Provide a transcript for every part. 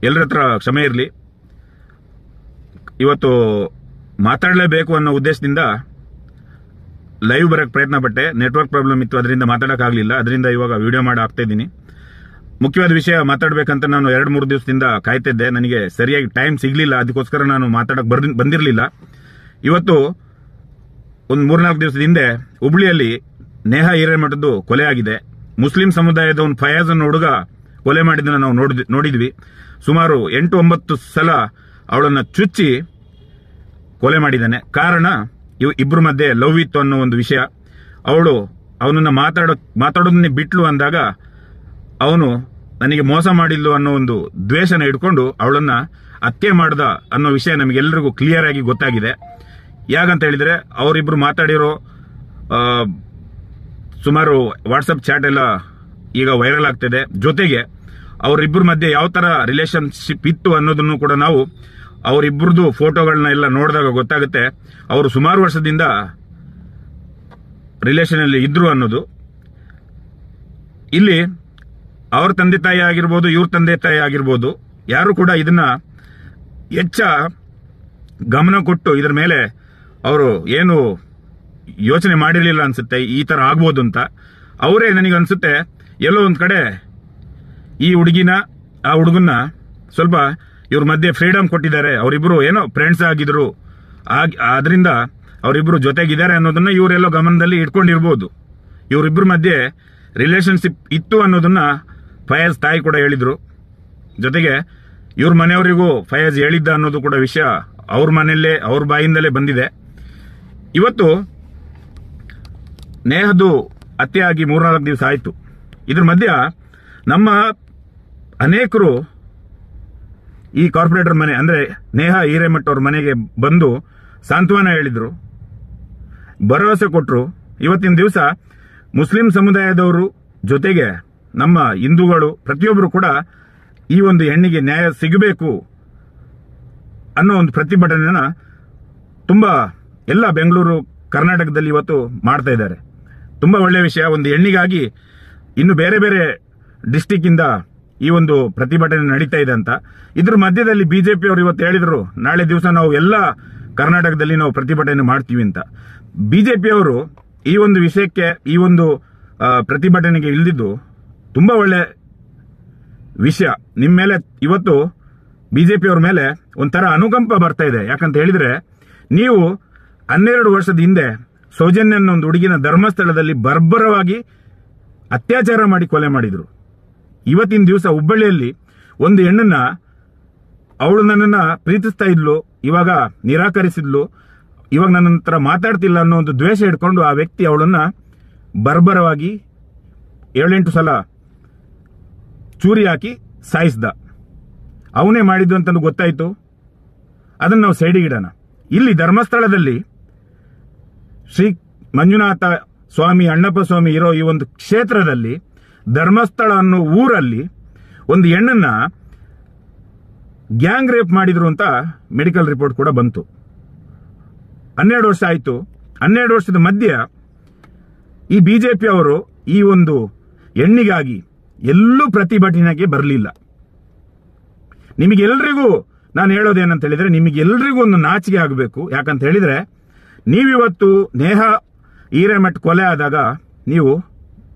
ಎಲ್ಲರ ಹತ್ರ ಕ್ಷಮೆ ಇರಲಿ. ಇವತ್ತು ಮಾತಾಡಲೇಬೇಕು ಅನ್ನೋ ಉದ್ದೇಶದಿಂದ ಲೈವ್ ಬರಕ್ಕೆ ಪ್ರಯತ್ನ ಪಟ್ಟೆ. ನೆಟ್ವರ್ಕ್ ಪ್ರಾಬ್ಲಮ್ ಇತ್ತು, ಅದರಿಂದ ಮಾತಾಡೋಕ್ಕಾಗಲಿಲ್ಲ. ಅದರಿಂದ ಇವಾಗ ವಿಡಿಯೋ ಮಾಡಿ ಆಗ್ತಾ ಇದ್ದೀನಿ. ಮುಖ್ಯವಾದ ವಿಷಯ ಮಾತಾಡಬೇಕಂತ ನಾನು 2-3 ದಿವಸದಿಂದ ಕಾಯ್ತಿದ್ದೆ. ನನಗೆ ಸರಿಯಾಗಿ ಟೈಮ್ ಸಿಗಲಿಲ್ಲ, ಅದಕ್ಕೋಸ್ಕರ ನಾನು ಮಾತಾಡಕ್ಕೆ ಬಂದಿರಲಿಲ್ಲ. ಇವತ್ತು ಒಂದು 3-4 ದಿವಸದ ಹಿಂದೆ ಹುಬ್ಳಿಯಲ್ಲಿ ನೇಹಾ ಹಿರೇಮಠದ್ದು ಕೊಲೆ ಆಗಿದೆ. ಮುಸ್ಲಿಂ ಸಮುದಾಯದ ಒಂದು ಫಯಾಜ್ ಅನ್ನೋ ಹುಡುಗ ಕೊಲೆ ಮಾಡಿದ್ದನ್ನು ನಾವು ನೋಡಿದ್ವಿ. ಸುಮಾರು 8-9 ಸಲ ಅವಳನ್ನು ಚುಚ್ಚಿ ಕೊಲೆ ಮಾಡಿದ್ದಾನೆ. ಕಾರಣ ಇಬ್ಬರ ಮಧ್ಯೆ ಲವ್ ಇತ್ತು ಅನ್ನೋ ಒಂದು ವಿಷಯ. ಅವಳು ಅವನನ್ನ ಮಾತಾಡೋದನ್ನೇ ಬಿಟ್ಲು ಅಂದಾಗ ಅವನು ನನಗೆ ಮೋಸ ಮಾಡಿಲ್ಲ ಅನ್ನೋ ಒಂದು ದ್ವೇಷನ ಇಟ್ಕೊಂಡು ಅವಳನ್ನ ಹತ್ಯೆ ಮಾಡ್ದ ಅನ್ನೋ ವಿಷಯ ನಮಗೆಲ್ಲರಿಗೂ ಕ್ಲಿಯರ್ ಆಗಿ ಗೊತ್ತಾಗಿದೆ. ಯಾಕಂತ ಹೇಳಿದ್ರೆ ಅವರಿಬ್ರು ಮಾತಾಡಿರೋ ಸುಮಾರು ವಾಟ್ಸಪ್ ಚಾಟ್ ಎಲ್ಲ ಈಗ ವೈರಲ್ ಆಗ್ತಿದೆ. ಜೊತೆಗೆ ಅವರಿಬ್ಬರ ಮಧ್ಯೆ ಯಾವ ತರ ರಿಲೇಶನ್ಶಿಪ್ ಇತ್ತು ಅನ್ನೋದನ್ನು ಕೂಡ ನಾವು ಅವರಿಬ್ಬರದು ಫೋಟೋಗಳನ್ನ ಎಲ್ಲ ನೋಡಿದಾಗ ಗೊತ್ತಾಗುತ್ತೆ. ಅವರು ಸುಮಾರು ವರ್ಷದಿಂದ ರಿಲೇಷನ್ ಅಲ್ಲಿ ಇದ್ರು ಅನ್ನೋದು. ಇಲ್ಲಿ ಅವ್ರ ತಂದೆ ತಾಯಿ ಆಗಿರ್ಬೋದು, ಇವ್ರ ತಂದೆ ತಾಯಿ ಆಗಿರ್ಬೋದು, ಯಾರು ಕೂಡ ಇದನ್ನ ಹೆಚ್ಚ ಗಮನ ಕೊಟ್ಟು ಇದರ ಮೇಲೆ ಅವರು ಏನು ಯೋಚನೆ ಮಾಡಿರಲಿಲ್ಲ ಅನ್ಸುತ್ತೆ ಈ ತರ ಆಗ್ಬೋದು ಅಂತ. ಅವರೇ ನನಗನ್ಸುತ್ತೆ ಎಲ್ಲೋ ಒಂದ್ ಕಡೆ ಈ ಹುಡುಗಿನ ಆ ಹುಡುಗನ್ನ ಸ್ವಲ್ಪ ಇವ್ರ ಮಧ್ಯೆ ಫ್ರೀಡಮ್ ಕೊಟ್ಟಿದ್ದಾರೆ. ಅವರಿಬ್ರು ಏನೋ ಫ್ರೆಂಡ್ಸ್ ಆಗಿದ್ರು, ಅದರಿಂದ ಅವರಿಬ್ರು ಜೊತೆಗಿದ್ದಾರೆ ಅನ್ನೋದನ್ನ ಇವರೆಲ್ಲೋ ಗಮನದಲ್ಲಿ ಇಟ್ಕೊಂಡಿರ್ಬೋದು. ಇವರಿಬ್ರ ಮಧ್ಯೆ ರಿಲೇಶನ್ಶಿಪ್ ಇತ್ತು ಅನ್ನೋದನ್ನ ಫಯಾಜ್ ತಾಯಿ ಕೂಡ ಹೇಳಿದ್ರು. ಜೊತೆಗೆ ಇವ್ರ ಮನೆಯವರಿಗೂ ಫಯಾಜ್ ಹೇಳಿದ್ದ ಅನ್ನೋದು ಕೂಡ ವಿಷಯ ಅವ್ರ ಮನೆಯಲ್ಲೇ ಅವ್ರ ಬಾಯಿಂದಲೇ ಬಂದಿದೆ. ಇವತ್ತು ನೇಹದ್ದು ಹತ್ಯೆ ಆಗಿ 3-4 ದಿವಸ ಆಯ್ತು. ಇದ್ರ ಮಧ್ಯ ನಮ್ಮ ಅನೇಕರು ಈ ಕಾರ್ಪೊರೇಟರ್ ಮನೆ ಅಂದ್ರೆ ನೇಹಾ ಹಿರೇಮಠ್ ಅವ್ರ ಮನೆಗೆ ಬಂದು ಸಾಂತ್ವನ ಹೇಳಿದ್ರು, ಭರವಸೆ ಕೊಟ್ಟರು. ಇವತ್ತಿನ ದಿವಸ ಮುಸ್ಲಿಂ ಸಮುದಾಯದವರು ಜೊತೆಗೆ ನಮ್ಮ ಹಿಂದೂಗಳು ಪ್ರತಿಯೊಬ್ಬರು ಕೂಡ ಈ ಒಂದು ಹೆಣ್ಣಿಗೆ ನ್ಯಾಯ ಸಿಗಬೇಕು ಅನ್ನೋ ಒಂದು ಪ್ರತಿಭಟನೆನ ತುಂಬಾ ಎಲ್ಲ ಬೆಂಗಳೂರು ಕರ್ನಾಟಕದಲ್ಲಿ ಇವತ್ತು ಮಾಡ್ತಾ ಇದ್ದಾರೆ. ತುಂಬಾ ಒಳ್ಳೆಯ ವಿಷಯ. ಒಂದು ಹೆಣ್ಣಿಗಾಗಿ ಇನ್ನು ಬೇರೆ ಬೇರೆ ಡಿಸ್ಟಿಕ್ ಇಂದ ಈ ಒಂದು ಪ್ರತಿಭಟನೆ ನಡೀತಾ ಇದೆ ಅಂತ. ಇದ್ರ ಮಧ್ಯದಲ್ಲಿ ಬಿಜೆಪಿ ಅವರು ಇವತ್ತು ಹೇಳಿದ್ರು ನಾಳೆ ದಿವಸ ನಾವು ಎಲ್ಲ ಕರ್ನಾಟಕದಲ್ಲಿ ನಾವು ಪ್ರತಿಭಟನೆ ಮಾಡ್ತೀವಿ ಅಂತ. ಬಿಜೆಪಿ ಅವರು ಈ ಒಂದು ವಿಷಯಕ್ಕೆ ಈ ಒಂದು ಪ್ರತಿಭಟನೆಗೆ ಇಳಿದಿದ್ದು ತುಂಬಾ ಒಳ್ಳೆ ವಿಷಯ. ನಿಮ್ಮ ಮೇಲೆ ಇವತ್ತು ಬಿಜೆಪಿ ಅವ್ರ ಮೇಲೆ ಒಂಥರ ಅನುಕಂಪ ಬರ್ತಾ ಇದೆ. ಯಾಕಂತ ಹೇಳಿದ್ರೆ ನೀವು 12 ವರ್ಷದ ಹಿಂದೆ ಸೌಜನ್ಯ ಅನ್ನೋ ಒಂದು ಹುಡುಗಿನ ಧರ್ಮಸ್ಥಳದಲ್ಲಿ ಬರ್ಬರವಾಗಿ ಅತ್ಯಾಚಾರ ಮಾಡಿ ಕೊಲೆ ಮಾಡಿದ್ರು. ಇವತ್ತಿನ ದಿವಸ ಹುಬ್ಬಳ್ಳಿಯಲ್ಲಿ ಒಂದು ಹೆಣ್ಣನ್ನ ಅವಳು ನನ್ನನ್ನ ಪ್ರೀತಿಸ್ತಾ ಇದ್ಲು, ಇವಾಗ ನಿರಾಕರಿಸಿದ್ಲು, ಇವಾಗ ನನ್ನ ಹತ್ರ ಮಾತಾಡ್ತಿಲ್ಲ ಅನ್ನೋ ಒಂದು ದ್ವೇಷ ಇಟ್ಕೊಂಡು ಆ ವ್ಯಕ್ತಿ ಅವಳನ್ನ ಬರ್ಬರವಾಗಿ 7-8 ಸಲ ಚೂರಿ ಹಾಕಿ ಸಾಯಿಸ್ದ. ಅವನೇ ಮಾಡಿದ್ದು ಅಂತ ಗೊತ್ತಾಯ್ತು. ಅದನ್ನ ನಾವು ಸೈಡಿಗಿಡೋಣ. ಇಲ್ಲಿ ಧರ್ಮಸ್ಥಳದಲ್ಲಿ ಶ್ರೀ ಮಂಜುನಾಥ ಸ್ವಾಮಿ ಅಣ್ಣಪ್ಪ ಸ್ವಾಮಿ ಇರೋ ಈ ಒಂದು ಕ್ಷೇತ್ರದಲ್ಲಿ ಧರ್ಮಸ್ಥಳ ಅನ್ನೋ ಊರಲ್ಲಿ ಒಂದು ಹೆಣ್ಣನ್ನ ಗ್ಯಾಂಗ್ ರೇಪ್ ಮಾಡಿದ್ರು ಅಂತ ಮೆಡಿಕಲ್ ರಿಪೋರ್ಟ್ ಕೂಡ ಬಂತು. 12 ವರ್ಷ ಆಯ್ತು. 12 ವರ್ಷದ ಮಧ್ಯ ಈ ಬಿಜೆಪಿ ಅವರು ಈ ಒಂದು ಹೆಣ್ಣಿಗಾಗಿ ಎಲ್ಲೂ ಪ್ರತಿಭಟನೆಗೆ ಬರಲಿಲ್ಲ. ನಿಮಗೆಲ್ಲರಿಗೂ ನಾನು ಹೇಳೋದೇನಂತ ಹೇಳಿದ್ರೆ ನಿಮಗೆಲ್ಲರಿಗೂ ಒಂದು ನಾಚಿಕೆ ಆಗಬೇಕು. ಯಾಕಂತ ಹೇಳಿದ್ರೆ ನೀವಿವತ್ತು ನೇಹಾ ಹಿರೇಮಠ್ ಕೊಲೆ ಆದಾಗ ನೀವು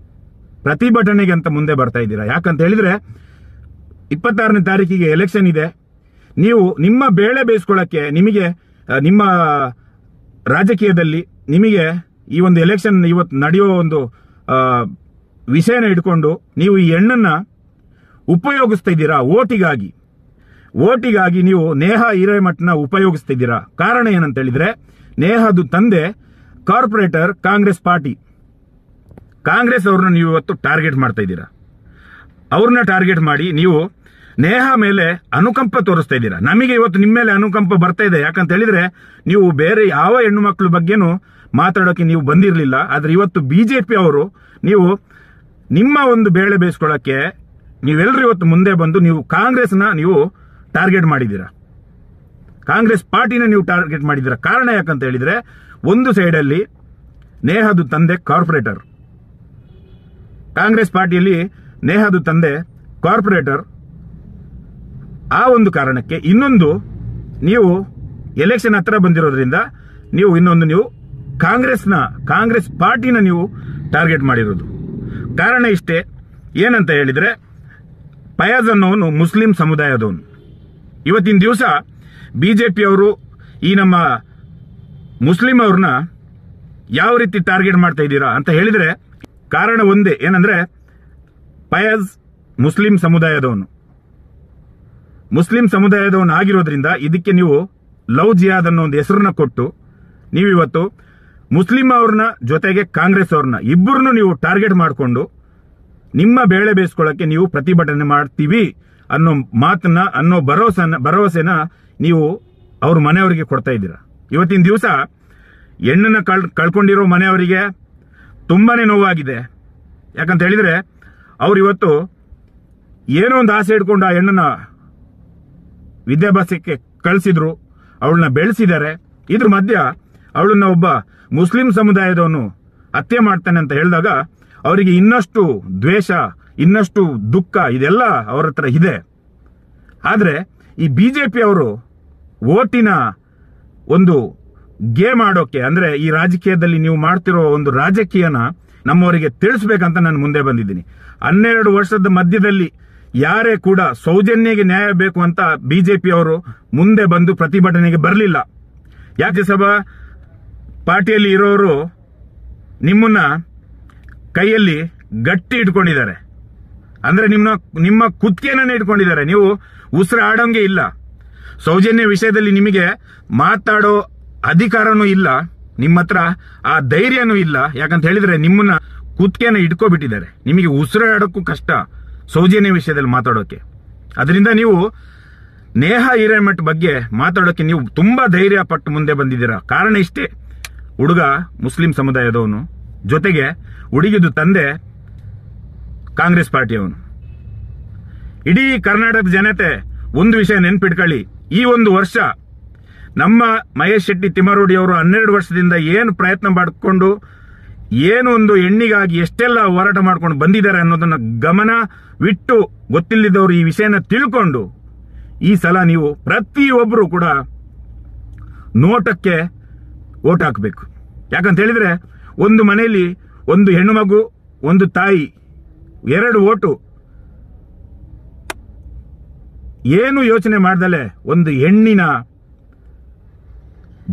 ಪ್ರತಿಭಟನೆಗೆ ಅಂತ ಮುಂದೆ ಬರ್ತಾ ಇದ್ದೀರಾ. ಯಾಕಂತ ಹೇಳಿದ್ರೆ 26ನೇ ತಾರೀಕಿಗೆ ಎಲೆಕ್ಷನ್ ಇದೆ. ನೀವು ನಿಮ್ಮ ಬೇಳೆ ಬೇಯಿಸ್ಕೊಳ್ಳಕ್ಕೆ ನಿಮಗೆ ನಿಮ್ಮ ರಾಜಕೀಯದಲ್ಲಿ ನಿಮಗೆ ಈ ಒಂದು ಎಲೆಕ್ಷನ್ ಇವತ್ತು ನಡೆಯೋ ಒಂದು ವಿಷಯನ ಇಟ್ಕೊಂಡು ನೀವು ಈ ಹೆಣ್ಣನ್ನ ಉಪಯೋಗಿಸ್ತಾ ಇದ್ದೀರಾ ಓಟಿಗಾಗಿ ನೀವು ನೇಹಾ ಹಿರೇಮಠ್ನ ಉಪಯೋಗಿಸ್ತಾ ಇದ್ದೀರಾ. ಕಾರಣ ಏನಂತ ಹೇಳಿದ್ರೆ ನೇಹಾದು ತಂದೆ ಕಾರ್ಪೊರೇಟರ್ ಕಾಂಗ್ರೆಸ್ ಪಾರ್ಟಿ, ಕಾಂಗ್ರೆಸ್ ಅವ್ರನ್ನ ನೀವು ಇವತ್ತು ಟಾರ್ಗೆಟ್ ಮಾಡ್ತಾ ಇದ್ದೀರಾ. ಅವ್ರನ್ನ ಟಾರ್ಗೆಟ್ ಮಾಡಿ ನೀವು ನೇಹಾ ಮೇಲೆ ಅನುಕಂಪ ತೋರಿಸ್ತಾ ಇದ್ದೀರಾ. ನಮಗೆ ಇವತ್ತು ನಿಮ್ಮ ಮೇಲೆ ಅನುಕಂಪ ಬರ್ತಾ ಇದೆ. ಯಾಕಂತ ಹೇಳಿದ್ರೆ ನೀವು ಬೇರೆ ಯಾವ ಹೆಣ್ಣು ಮಕ್ಕಳ ಬಗ್ಗೆನೂ ಮಾತಾಡೋಕೆ ನೀವು ಬಂದಿರಲಿಲ್ಲ. ಆದ್ರೆ ಇವತ್ತು ಬಿಜೆಪಿ ಅವರು ನೀವು ನಿಮ್ಮ ಒಂದು ಬೇಳೆ ಬೇಯಿಸ್ಕೊಳ್ಳಕ್ಕೆ ನೀವೆಲ್ಲರೂ ಇವತ್ತು ಮುಂದೆ ಬಂದು ನೀವು ಕಾಂಗ್ರೆಸ್ನ ನೀವು ಟಾರ್ಗೆಟ್ ಮಾಡಿದ್ದೀರಾ. ಕಾಂಗ್ರೆಸ್ ಪಾರ್ಟಿನ ನೀವು ಟಾರ್ಗೆಟ್ ಮಾಡಿದ್ದೀರಾ. ಕಾರಣ ಯಾಕಂತ ಹೇಳಿದ್ರೆ ಒಂದು ಸೈಡಲ್ಲಿ ನೇಹಾದು ತಂದೆ ಕಾರ್ಪೊರೇಟರ್, ಕಾಂಗ್ರೆಸ್ ಪಾರ್ಟಿಯಲ್ಲಿ ನೇಹಾದು ತಂದೆ ಕಾರ್ಪೊರೇಟರ್, ಆ ಒಂದು ಕಾರಣಕ್ಕೆ ಇನ್ನೊಂದು ನೀವು ಎಲೆಕ್ಷನ್ ಹತ್ರ ಬಂದಿರೋದ್ರಿಂದ ನೀವು ಕಾಂಗ್ರೆಸ್ ಪಾರ್ಟಿನ ನೀವು ಟಾರ್ಗೆಟ್ ಮಾಡಿರೋದು. ಕಾರಣ ಇಷ್ಟೇ, ಏನಂತ ಹೇಳಿದ್ರೆ ಫಯಾಜ್ ಅನ್ನೋನು ಮುಸ್ಲಿಂ ಸಮುದಾಯದವನು. ಇವತ್ತಿನ ದಿವಸ ಬಿಜೆಪಿಯವರು ಈ ನಮ್ಮ ಮುಸ್ಲಿಂ ಅವ್ರನ್ನ ಯಾವ ರೀತಿ ಟಾರ್ಗೆಟ್ ಮಾಡ್ತಾ ಇದ್ದೀರಾ ಅಂತ ಹೇಳಿದ್ರೆ ಕಾರಣ ಒಂದೇ, ಏನಂದ್ರೆ ಫಯಾಜ್ ಮುಸ್ಲಿಂ ಸಮುದಾಯದವನು ಆಗಿರೋದ್ರಿಂದ ಇದಕ್ಕೆ ನೀವು ಲವ್ ಜಿಹಾದ್ ಅನ್ನೋ ಒಂದು ಹೆಸರನ್ನ ಕೊಟ್ಟು ನೀವಿವತ್ತು ಮುಸ್ಲಿಂ ಅವ್ರನ್ನ ಜೊತೆಗೆ ಕಾಂಗ್ರೆಸ್ ಅವ್ರನ್ನ ಇಬ್ಬರನ್ನು ನೀವು ಟಾರ್ಗೆಟ್ ಮಾಡಿಕೊಂಡು ನಿಮ್ಮ ಬೇಳೆ ಬೇಯಿಸ್ಕೊಳ್ಳಕ್ಕೆ ನೀವು ಪ್ರತಿಭಟನೆ ಮಾಡ್ತೀವಿ ಅನ್ನೋ ಮಾತನ್ನ ಅನ್ನೋ ಭರವಸೆನ ನೀವು ಅವ್ರ ಮನೆಯವರಿಗೆ ಕೊಡ್ತಾ ಇದ್ದೀರಾ. ಇವತ್ತಿನ ದಿವಸ ಹೆಣ್ಣನ್ನ ಕಳ್ಕೊಂಡಿರೋ ಮನೆಯವರಿಗೆ ತುಂಬಾನೇ ನೋವಾಗಿದೆ. ಯಾಕಂತ ಹೇಳಿದ್ರೆ ಅವ್ರು ಇವತ್ತು ಏನೋ ಒಂದು ಆಸೆ ಇಟ್ಕೊಂಡು ಆ ಹೆಣ್ಣನ್ನ ವಿದ್ಯಾಭ್ಯಾಸಕ್ಕೆ ಕಳಿಸಿದ್ರು, ಅವಳನ್ನ ಬೆಳೆಸಿದ್ದಾರೆ. ಇದ್ರ ಮಧ್ಯ ಅವಳನ್ನ ಒಬ್ಬ ಮುಸ್ಲಿಂ ಸಮುದಾಯದವನು ಹತ್ಯೆ ಮಾಡ್ತಾನೆ ಅಂತ ಹೇಳಿದಾಗ ಅವರಿಗೆ ಇನ್ನಷ್ಟು ದ್ವೇಷ, ಇನ್ನಷ್ಟು ದುಃಖ ಇದೆಲ್ಲ ಅವರ ಹತ್ರ ಇದೆ. ಆದ್ರೆ ಈ ಬಿಜೆಪಿ ಅವರು ಓಟಿನ ಒಂದು ಗೇಮ್ ಆಡೋಕೆ, ಅಂದ್ರೆ ಈ ರಾಜಕೀಯದಲ್ಲಿ ನೀವು ಮಾಡ್ತಿರೋ ಒಂದು ರಾಜಕೀಯನ ನಮ್ಮವರಿಗೆ ತಿಳಿಸ್ಬೇಕಂತ ನಾನು ಮುಂದೆ ಬಂದಿದ್ದೀನಿ. 12 ವರ್ಷದ ಮಧ್ಯದಲ್ಲಿ ಯಾರೇ ಕೂಡ ಸೌಜನ್ಯಗೆ ನ್ಯಾಯ ಬೇಕು ಅಂತ ಬಿಜೆಪಿ ಅವರು ಮುಂದೆ ಬಂದು ಪ್ರತಿಭಟನೆಗೆ ಬರಲಿಲ್ಲ. ರಾಜ್ಯಸಭಾ ಪಾರ್ಟಿಯಲ್ಲಿ ಇರೋರು ನಿಮ್ಮನ್ನ ಕೈಯಲ್ಲಿ ಗಟ್ಟಿ ಇಟ್ಕೊಂಡಿದ್ದಾರೆ, ಅಂದ್ರೆ ನಿಮ್ಮ ಕುತ್ತಿಗೆನೇ ಇಟ್ಕೊಂಡಿದ್ದಾರೆ. ನೀವು ಉಸಿರಾಡೋಂಗೆ ಇಲ್ಲ. ಸೌಜನ್ಯ ವಿಷಯದಲ್ಲಿ ನಿಮಗೆ ಮಾತಾಡೋ ಅಧಿಕಾರನೂ ಇಲ್ಲ, ನಿಮ್ಮ ಹತ್ರ ಆ ಧೈರ್ಯನೂ ಇಲ್ಲ. ಯಾಕಂತ ಹೇಳಿದ್ರೆ ನಿಮ್ಮನ್ನ ಕುತ್ತಿಗೆನ ಇಟ್ಕೋಬಿಟ್ಟಿದ್ದಾರೆ. ನಿಮಗೆ ಉಸಿರಾಡೋಕ್ಕೂ ಕಷ್ಟ ಸೌಜನ್ಯ ವಿಷಯದಲ್ಲಿ ಮಾತಾಡೋಕೆ. ಅದರಿಂದ ನೀವು ನೇಹಾ ಹಿರೇಮಠ್ ಬಗ್ಗೆ ಮಾತಾಡೋಕೆ ನೀವು ತುಂಬಾ ಧೈರ್ಯ ಪಟ್ಟು ಮುಂದೆ ಬಂದಿದ್ದೀರಾ. ಕಾರಣ ಇಷ್ಟೇ, ಹುಡುಗ ಮುಸ್ಲಿಂ ಸಮುದಾಯದವನು, ಜೊತೆಗೆ ಹುಡುಗಿದು ತಂದೆ ಕಾಂಗ್ರೆಸ್ ಪಾರ್ಟಿಯವನು. ಇಡೀ ಕರ್ನಾಟಕದ ಜನತೆ ಒಂದು ವಿಷಯ ನೆನ್ಪಿಟ್ಕೊಳ್ಳಿ, ಈ ಒಂದು ವರ್ಷ ನಮ್ಮ ಮಹೇಶ್ ಶೆಟ್ಟಿ ತಿಮ್ಮಾರೋಡಿ ಅವರು 12 ವರ್ಷದಿಂದ ಏನು ಪ್ರಯತ್ನ ಮಾಡಿಕೊಂಡು ಏನು ಒಂದು ಹೆಣ್ಣಿಗಾಗಿ ಎಷ್ಟೆಲ್ಲ ಹೋರಾಟ ಮಾಡ್ಕೊಂಡು ಬಂದಿದ್ದಾರೆ ಅನ್ನೋದನ್ನ ಗಮನವಿಟ್ಟು ಗೊತ್ತಿಲ್ಲದವರು ಈ ವಿಷಯನ ತಿಳ್ಕೊಂಡು ಈ ಸಲ ನೀವು ಪ್ರತಿಯೊಬ್ಬರು ಕೂಡ ನೋಟಕ್ಕೆ ಓಟ್ ಹಾಕಬೇಕು. ಯಾಕಂತ ಹೇಳಿದ್ರೆ ಒಂದು ಮನೆಯಲ್ಲಿ ಒಂದು ಹೆಣ್ಣು ಮಗು, ಒಂದು ತಾಯಿ, 2 ಓಟು, ಏನು ಯೋಚನೆ ಮಾಡ್ದಲೆ ಒಂದು ಹೆಣ್ಣಿನ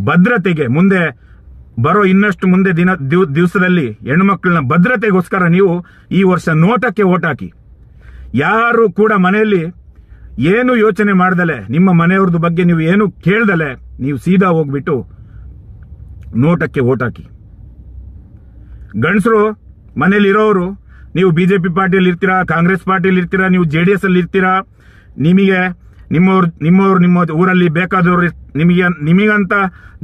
ಭದ್ರತೆಗೆ ಮುಂದೆ ಬರೋ ಇನ್ನಷ್ಟು ಮುಂದೆ ದಿವಸದಲ್ಲಿ ಹೆಣ್ಣುಮಕ್ಕಳನ್ನ ಭದ್ರತೆಗೋಸ್ಕರ ನೀವು ಈ ವರ್ಷ ನೋಟಕ್ಕೆ ಓಟ್ ಹಾಕಿ. ಯಾರು ಕೂಡ ಮನೆಯಲ್ಲಿ ಏನು ಯೋಚನೆ ಮಾಡ್ದಲೆ, ನಿಮ್ಮ ಮನೆಯವ್ರದ್ದು ಬಗ್ಗೆ ನೀವು ಏನು ಕೇಳ್ದಲೆ ನೀವು ಸೀದಾ ಹೋಗ್ಬಿಟ್ಟು ನೋಟಕ್ಕೆ ಓಟ್ ಹಾಕಿ. ಗಂಡಸರು ಮನೇಲಿ ಇರೋರು, ನೀವು ಬಿಜೆಪಿ ಪಾರ್ಟಿಯಲ್ಲಿ ಇರ್ತೀರಾ, ಕಾಂಗ್ರೆಸ್ ಪಾರ್ಟಿಯಲ್ಲಿ ಇರ್ತೀರಾ, ನೀವು JDS ಅಲ್ಲಿ ಇರ್ತೀರಾ, ನಿಮಗೆ ನಿಮ್ಮ ಊರಲ್ಲಿ ಬೇಕಾದವರು, ನಿಮಗಂತ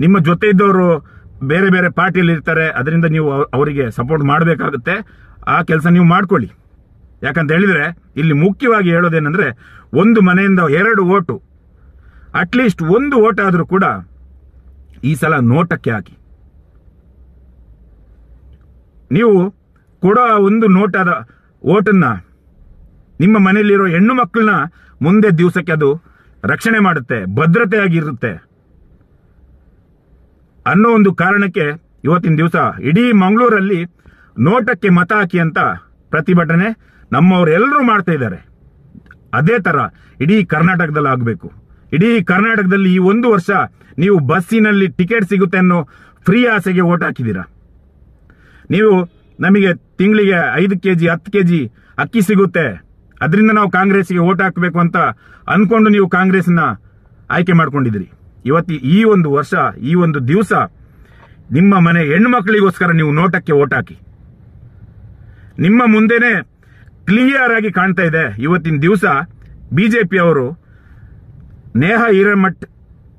ನಿಮ್ಮ ಜೊತೆ ಇದ್ದವರು ಬೇರೆ ಬೇರೆ ಪಾರ್ಟಿಯಲ್ಲಿ ಇರ್ತಾರೆ. ಅದರಿಂದ ನೀವು ಅವರಿಗೆ ಸಪೋರ್ಟ್ ಮಾಡಬೇಕಾಗುತ್ತೆ. ಆ ಕೆಲಸ ನೀವು ಮಾಡ್ಕೊಳ್ಳಿ. ಯಾಕಂತ ಹೇಳಿದ್ರೆ ಇಲ್ಲಿ ಮುಖ್ಯವಾಗಿ ಹೇಳೋದೇನೆಂದ್ರೆ, ಒಂದು ಮನೆಯಿಂದ 2 ಓಟು, ಅಟ್ಲೀಸ್ಟ್ 1 ಓಟ್ ಆದ್ರೂ ಕೂಡ ಈ ಸಲ ನೋಟಕ್ಕೆ ಹಾಕಿ. ನೀವು ಕೊಡೋ ಒಂದು ನೋಟಾದ ಓಟನ್ನ ನಿಮ್ಮ ಮನೆಯಲ್ಲಿರೋ ಹೆಣ್ಣು ಮಕ್ಕಳನ್ನ ಮುಂದೆ ದಿವಸಕ್ಕೆ ಅದು ರಕ್ಷಣೆ ಮಾಡುತ್ತೆ, ಭದ್ರತೆಯಾಗಿರುತ್ತೆ ಅನ್ನೋ ಒಂದು ಕಾರಣಕ್ಕೆ ಇವತ್ತಿನ ದಿವಸ ಇಡೀ ಮಂಗಳೂರಲ್ಲಿ ನೋಟಕ್ಕೆ ಮತ ಹಾಕಿ ಅಂತ ಪ್ರತಿಭಟನೆ ನಮ್ಮವರೆಲ್ಲರೂ ಮಾಡ್ತಾ ಇದ್ದಾರೆ. ಅದೇ ತರ ಇಡೀ ಕರ್ನಾಟಕದಲ್ಲಿ ಆಗಬೇಕು. ಇಡೀ ಕರ್ನಾಟಕದಲ್ಲಿ ಈ 1 ವರ್ಷ ನೀವು ಬಸ್ಸಿನಲ್ಲಿ ಟಿಕೆಟ್ ಸಿಗುತ್ತೆ ಅನ್ನೋ ಫ್ರೀ ಆಸೆಗೆ ಓಟ್ ಹಾಕಿದ್ದೀರಾ. ನೀವು ನಮಗೆ ತಿಂಗಳಿಗೆ 5 kg 10 kg ಅಕ್ಕಿ ಸಿಗುತ್ತೆ, ಅದರಿಂದ ನಾವು ಕಾಂಗ್ರೆಸ್ಗೆ ಓಟ್ ಹಾಕಬೇಕು ಅಂತ ಅನ್ಕೊಂಡು ನೀವು ಕಾಂಗ್ರೆಸ್ನ ಆಯ್ಕೆ ಮಾಡ್ಕೊಂಡಿದ್ದೀರಿ. ಇವತ್ತು ಈ 1 ವರ್ಷ, ಈ 1 ದಿವಸ ನಿಮ್ಮ ಮನೆ ಹೆಣ್ಣು ಮಕ್ಕಳಿಗೋಸ್ಕರ ನೀವು ನೋಟಕ್ಕೆ ಓಟ್ ಹಾಕಿ. ನಿಮ್ಮ ಮುಂದೆನೆ ಕ್ಲಿಯರ್ ಆಗಿ ಕಾಣ್ತಾ ಇದೆ. ಇವತ್ತಿನ ದಿವಸ ಬಿಜೆಪಿ ಅವರು ನೇಹಾ ಹಿರೇಮಠ್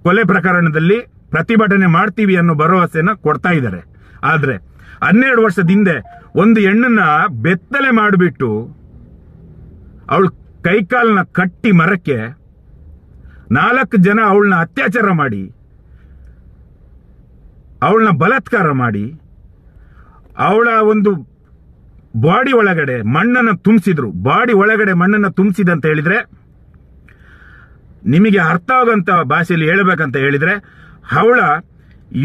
ಕೊಲೆ ಪ್ರಕರಣದಲ್ಲಿ ಪ್ರತಿಭಟನೆ ಮಾಡ್ತೀವಿ ಅನ್ನೋ ಭರವಸೆನ ಕೊಡ್ತಾ ಇದ್ದಾರೆ. ಆದ್ರೆ 12 ವರ್ಷದ ಹಿಂದೆ ಒಂದು ಹೆಣ್ಣನ್ನ ಬೆತ್ತಲೆ ಮಾಡಿಬಿಟ್ಟು ಅವಳು ಕೈಕಾಲನ್ನ ಕಟ್ಟಿ ಮರಕ್ಕೆ 4 ಜನ ಅವಳನ್ನ ಅತ್ಯಾಚಾರ ಮಾಡಿ, ಅವಳನ್ನ ಬಲಾತ್ಕಾರ ಮಾಡಿ, ಅವಳ ಒಂದು ಬಾಡಿ ಒಳಗಡೆ ಮಣ್ಣನ್ನು ತುಂಬಿಸಿದ್ರು. ಬಾಡಿ ಒಳಗಡೆ ಮಣ್ಣನ್ನು ತುಂಬಿಸಿದಂತ ಹೇಳಿದ್ರೆ ನಿಮಗೆ ಅರ್ಥ ಆಗೋಂಥ ಭಾಷೆಯಲ್ಲಿ ಹೇಳಬೇಕಂತ ಹೇಳಿದ್ರೆ, ಅವಳ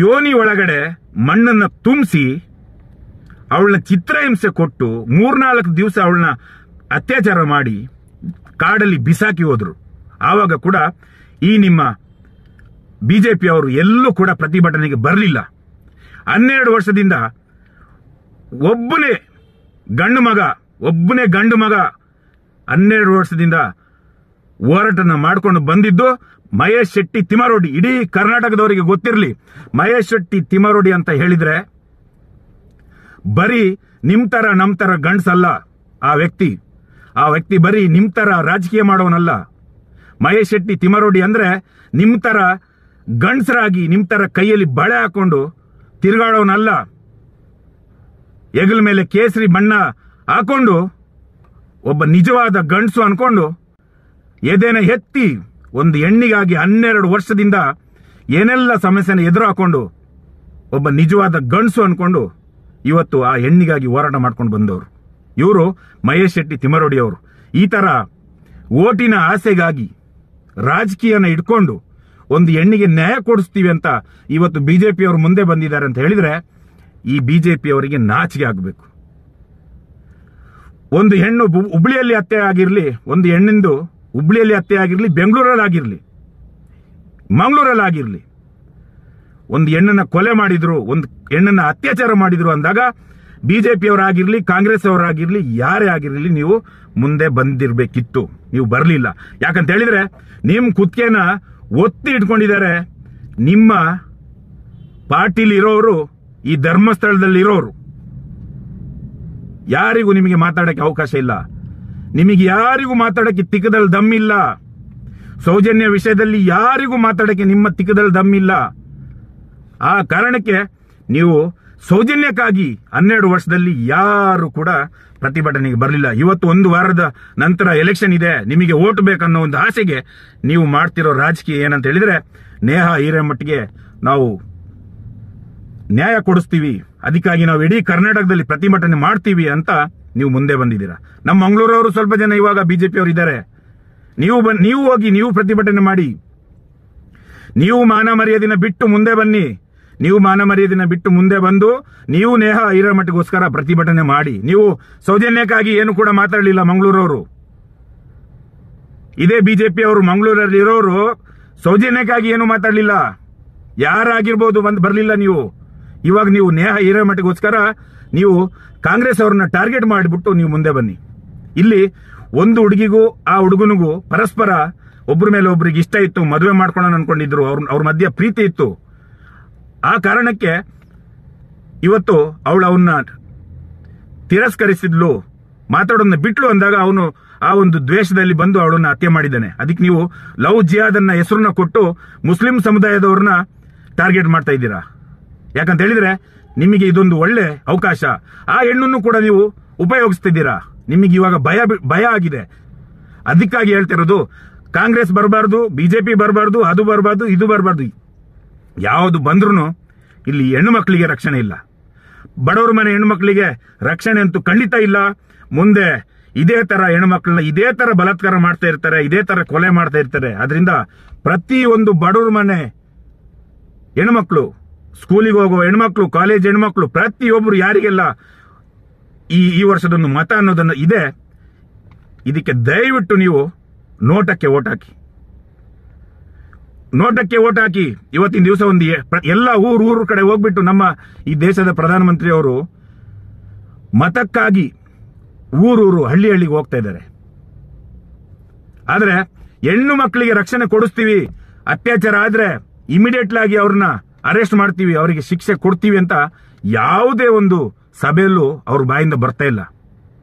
ಯೋನಿ ಒಳಗಡೆ ಮಣ್ಣನ್ನು ತುಂಬಿಸಿ ಅವಳನ್ನ ಚಿತ್ರಹಿಂಸೆ ಕೊಟ್ಟು 3-4 ದಿವಸ ಅವಳನ್ನ ಅತ್ಯಾಚಾರ ಮಾಡಿ ಕಾಡಲ್ಲಿ ಬಿಸಾಕಿ ಹೋದ್ರು. ಆವಾಗ ಕೂಡ ಈ ನಿಮ್ಮ ಬಿಜೆಪಿ ಅವರು ಎಲ್ಲೂ ಕೂಡ ಪ್ರತಿಭಟನೆಗೆ ಬರಲಿಲ್ಲ. 12 ವರ್ಷದಿಂದ ಒಬ್ಬನೇ ಗಂಡು ಮಗ 12 ವರ್ಷದಿಂದ ಹೋರಾಟನ ಮಾಡ್ಕೊಂಡು ಬಂದಿದ್ದು ಮಹೇಶ್ ಶೆಟ್ಟಿ ತಿಮ್ಮಾರೋಡಿ. ಇಡೀ ಕರ್ನಾಟಕದವರಿಗೆ ಗೊತ್ತಿರಲಿ, ಮಹೇಶ್ ಶೆಟ್ಟಿ ತಿಮ್ಮಾರೋಡಿ ಅಂತ ಹೇಳಿದ್ರೆ ಬರೀ ನಿಮ್ ತರ ನಮ್ ತರ ಗಂಡ್ಸಲ್ಲ. ಆ ವ್ಯಕ್ತಿ ಬರೀ ನಿಮ್ ತರ ರಾಜಕೀಯ ಮಾಡೋನಲ್ಲ. ಮಹೇಶ್ ಶೆಟ್ಟಿ ತಿಮ್ಮಾರೋಡಿ ಅಂದ್ರೆ ನಿಮ್ ತರ ಗಂಡ್ಸರಾಗಿ ನಿಮ್ ತರ ಕೈಯಲ್ಲಿ ಬಳೆ ಹಾಕೊಂಡು ತಿರುಗಾಡೋನಲ್ಲ. ಹೆಗಲ ಮೇಲೆ ಕೇಸರಿ ಬಣ್ಣ ಹಾಕೊಂಡು ಒಬ್ಬ ನಿಜವಾದ ಗಂಡಸು ಅನ್ಕೊಂಡು ಎದೆನ ಎತ್ತಿ ಒಂದು ಹೆಣ್ಣಿಗಾಗಿ 12 ವರ್ಷದಿಂದ ಏನೆಲ್ಲ ಸಮಸ್ಯೆನ ಎದುರು ಹಾಕೊಂಡು ಒಬ್ಬ ನಿಜವಾದ ಗಂಡಸು ಅನ್ಕೊಂಡು ಇವತ್ತು ಆ ಹೆಣ್ಣಿಗಾಗಿ ಹೋರಾಟ ಮಾಡ್ಕೊಂಡು ಬಂದವರು ಇವರು ಮಹೇಶ್ ಶೆಟ್ಟಿ ತಿಮ್ಮಾರೋಡಿ ಅವರು. ಈ ತರ ಓಟಿನ ಆಸೆಗಾಗಿ ರಾಜಕೀಯನ ಇಟ್ಕೊಂಡು ಒಂದು ಹೆಣ್ಣಿಗೆ ನ್ಯಾಯ ಕೊಡಿಸ್ತೀವಿ ಅಂತ ಇವತ್ತು ಬಿಜೆಪಿ ಅವರು ಮುಂದೆ ಬಂದಿದ್ದಾರೆ ಅಂತ ಹೇಳಿದ್ರೆ ಈ ಬಿಜೆಪಿ ಅವರಿಗೆ ನಾಚಿಕೆ ಆಗಬೇಕು. ಒಂದು ಹೆಣ್ಣು ಹುಬ್ಳಿಯಲ್ಲಿ ಹತ್ಯೆ ಆಗಿರ್ಲಿ, ಒಂದು ಹೆಣ್ಣಿಂದು ಹುಬ್ಳಿಯಲ್ಲಿ ಹತ್ಯೆ ಆಗಿರ್ಲಿ, ಬೆಂಗಳೂರಲ್ಲಿ ಆಗಿರ್ಲಿ, ಮಂಗಳೂರಲ್ಲಿ ಆಗಿರ್ಲಿ, ಒಂದು ಹೆಣ್ಣನ್ನ ಕೊಲೆ ಮಾಡಿದ್ರು, ಒಂದು ಹೆಣ್ಣನ್ನ ಅತ್ಯಾಚಾರ ಮಾಡಿದ್ರು ಅಂದಾಗ ಬಿಜೆಪಿ ಅವರಾಗಿರ್ಲಿ, ಕಾಂಗ್ರೆಸ್ ಅವರಾಗಿರ್ಲಿ, ಯಾರೇ ಆಗಿರ್ಲಿ ನೀವು ಮುಂದೆ ಬಂದಿರಬೇಕಿತ್ತು. ನೀವು ಬರಲಿಲ್ಲ. ಯಾಕಂತ ಹೇಳಿದ್ರೆ ನಿಮ್ ಕುತ್ತಿಗೆನ ಒತ್ತಿ ಇಟ್ಕೊಂಡಿದ್ದಾರೆ ನಿಮ್ಮ ಪಾರ್ಟಿಲಿ ಇರೋರು, ಈ ಧರ್ಮಸ್ಥಳದಲ್ಲಿ ಇರೋರು. ಯಾರಿಗೂ ನಿಮಗೆ ಮಾತಾಡಕ್ಕೆ ಅವಕಾಶ ಇಲ್ಲ. ನಿಮಗೆ ಯಾರಿಗೂ ಮಾತಾಡಕ್ಕೆ ತಿಕ್ಕದಲ್ಲಿ ದಮ್ಮಿಲ್ಲ. ಸೌಜನ್ಯ ವಿಷಯದಲ್ಲಿ ಯಾರಿಗೂ ಮಾತಾಡಕ್ಕೆ ನಿಮ್ಮ ತಿಕ್ಕದಲ್ಲಿ ದಮ್ಮಿಲ್ಲ. ಆ ಕಾರಣಕ್ಕೆ ನೀವು ಸೌಜನ್ಯಕ್ಕಾಗಿ 12 ವರ್ಷದಲ್ಲಿ ಯಾರು ಕೂಡ ಪ್ರತಿಭಟನೆಗೆ ಬರಲಿಲ್ಲ. ಇವತ್ತು 1 ವಾರದ ನಂತರ ಎಲೆಕ್ಷನ್ ಇದೆ, ನಿಮಗೆ ಓಟ್ ಬೇಕನ್ನೋ ಒಂದು ಆಸೆಗೆ ನೀವು ಮಾಡ್ತಿರೋ ರಾಜಕೀಯ ಏನಂತ ಹೇಳಿದ್ರೆ, ನೇಹಾ ಹಿರೇಮಠಗೆ ನಾವು ನ್ಯಾಯ ಕೊಡಿಸ್ತೀವಿ, ಅದಕ್ಕಾಗಿ ನಾವು ಇಡೀ ಕರ್ನಾಟಕದಲ್ಲಿ ಪ್ರತಿಭಟನೆ ಮಾಡ್ತೀವಿ ಅಂತ ನೀವು ಮುಂದೆ ಬಂದಿದ್ದೀರಾ. ನಮ್ಮ ಮಂಗಳೂರವರು ಸ್ವಲ್ಪ ಜನ ಇವಾಗ ಬಿಜೆಪಿ ಅವರು ಇದ್ದಾರೆ. ನೀವು ಹೋಗಿ ನೀವು ಪ್ರತಿಭಟನೆ ಮಾಡಿ. ನೀವು ಮಾನ ಮರ್ಯಾದೆನ ಬಿಟ್ಟು ಮುಂದೆ ಬನ್ನಿ. ನೀವು ಮಾನ ಮರ್ಯಾದೆನ ಬಿಟ್ಟು ಮುಂದೆ ಬಂದು ನೀವು ನೇಹಾ ಹಿರೇಮಠಗೋಸ್ಕರ ಪ್ರತಿಭಟನೆ ಮಾಡಿ. ನೀವು ಸೌಜನ್ಯಕ್ಕಾಗಿ ಏನು ಕೂಡ ಮಾತಾಡಲಿಲ್ಲ ಮಂಗಳೂರವರು. ಇದೇ ಬಿಜೆಪಿ ಅವರು ಮಂಗಳೂರಲ್ಲಿ ಇರೋರು ಸೌಜನ್ಯಕ್ಕಾಗಿ ಏನು ಮಾತಾಡಲಿಲ್ಲ. ಯಾರಾಗಿರ್ಬೋದು ಬರಲಿಲ್ಲ ನೀವು. ಇವಾಗ ನೀವು ನೇಹಾ ಹಿರೇಮಠಗೋಸ್ಕರ ನೀವು ಕಾಂಗ್ರೆಸ್ ಅವ್ರನ್ನ ಟಾರ್ಗೆಟ್ ಮಾಡಿಬಿಟ್ಟು ನೀವು ಮುಂದೆ ಬನ್ನಿ. ಇಲ್ಲಿ ಒಂದು ಹುಡುಗಿಗೂ ಆ ಹುಡುಗನಿಗೂ ಪರಸ್ಪರ ಒಬ್ಬರ ಮೇಲೆ ಒಬ್ರಿಗೆ ಇಷ್ಟ ಇತ್ತು, ಮದುವೆ ಮಾಡ್ಕೊಳ್ಳೋಣ ಅನ್ಕೊಂಡಿದ್ರು, ಅವ್ರ ಮಧ್ಯೆ ಪ್ರೀತಿ ಇತ್ತು. ಆ ಕಾರಣಕ್ಕೆ ಇವತ್ತು ಅವನ್ನ ತಿರಸ್ಕರಿಸಿದ್ಲು, ಮಾತಾಡೋದನ್ನ ಬಿಟ್ಲು ಅಂದಾಗ ಅವನು ಆ ಒಂದು ದ್ವೇಷದಲ್ಲಿ ಬಂದು ಅವಳನ್ನ ಹತ್ಯೆ ಮಾಡಿದ್ದಾನೆ. ಅದಕ್ಕೆ ನೀವು ಲವ್ ಜಿಹಾದ್ ಅನ್ನ ಹೆಸರನ್ನ ಕೊಟ್ಟು ಮುಸ್ಲಿಂ ಸಮುದಾಯದವ್ರನ್ನ ಟಾರ್ಗೆಟ್ ಮಾಡ್ತಾ ಇದ್ದೀರಾ. ಯಾಕಂತ ಹೇಳಿದ್ರೆ ನಿಮಗೆ ಇದೊಂದು ಒಳ್ಳೆ ಅವಕಾಶ. ಆ ಹೆಣ್ಣನ್ನು ಕೂಡ ನೀವು ಉಪಯೋಗಿಸ್ತಿದ್ದೀರಾ. ನಿಮಗೆ ಇವಾಗ ಭಯ ಆಗಿದೆ. ಅದಕ್ಕಾಗಿ ಹೇಳ್ತಿರೋದು, ಕಾಂಗ್ರೆಸ್ ಬರಬಾರ್ದು, ಬಿಜೆಪಿ ಬರಬಾರ್ದು, ಅದು ಬರಬಾರ್ದು, ಇದು ಬರಬಾರ್ದು. ಯಾವುದು ಬಂದ್ರೂ ಇಲ್ಲಿ ಹೆಣ್ಣು ಮಕ್ಕಳಿಗೆ ರಕ್ಷಣೆ ಇಲ್ಲ. ಬಡವರ ಮನೆ ಹೆಣ್ಣು ಮಕ್ಕಳಿಗೆ ರಕ್ಷಣೆ ಅಂತೂ ಖಂಡಿತ ಇಲ್ಲ. ಮುಂದೆ ಇದೇ ತರ ಹೆಣ್ಮಕ್ಳನ್ನ ಇದೇ ತರ ಬಲಾತ್ಕಾರ ಮಾಡ್ತಾ ಇರ್ತಾರೆ, ಇದೇ ತರ ಕೊಲೆ ಮಾಡ್ತಾ ಇರ್ತಾರೆ. ಅದರಿಂದ ಪ್ರತಿಯೊಂದು ಬಡವರ ಮನೆ ಹೆಣ್ಮಕ್ಳು, ಸ್ಕೂಲಿಗೆ ಹೋಗೋ ಹೆಣ್ಮಕ್ಳು, ಕಾಲೇಜ್ ಹೆಣ್ಮಕ್ಳು, ಪ್ರತಿಯೊಬ್ಬರು ಯಾರಿಗೆಲ್ಲ ಈ ವರ್ಷದೊಂದು ಮತ ಅನ್ನೋದನ್ನ ಇದೆ, ಇದಕ್ಕೆ ದಯವಿಟ್ಟು ನೀವು ನೋಟಕ್ಕೆ ಓಟ್ ಹಾಕಿ. ಇವತ್ತಿನ ದಿವಸ ಒಂದು ಎಲ್ಲ ಊರು ಕಡೆ ಹೋಗ್ಬಿಟ್ಟು ನಮ್ಮ ಈ ದೇಶದ ಪ್ರಧಾನಮಂತ್ರಿ ಅವರು ಮತಕ್ಕಾಗಿ ಊರೂರು ಹಳ್ಳಿಗೆ ಹೋಗ್ತಾ ಇದ್ದಾರೆ. ಆದ್ರೆ ಹೆಣ್ಣು ಮಕ್ಕಳಿಗೆ ರಕ್ಷಣೆ ಕೊಡಿಸ್ತೀವಿ, ಅತ್ಯಾಚಾರ ಆದ್ರೆ ಇಮಿಡಿಯೇಟ್ ಆಗಿ ಅವ್ರನ್ನ ಅರೆಸ್ಟ್ ಮಾಡ್ತೀವಿ, ಅವರಿಗೆ ಶಿಕ್ಷೆ ಕೊಡ್ತೀವಿ ಅಂತ ಯಾವುದೇ ಒಂದು ಸಭೆಯಲ್ಲೂ ಅವ್ರ ಬಾಯಿಂದ ಬರ್ತಾ ಇಲ್ಲ.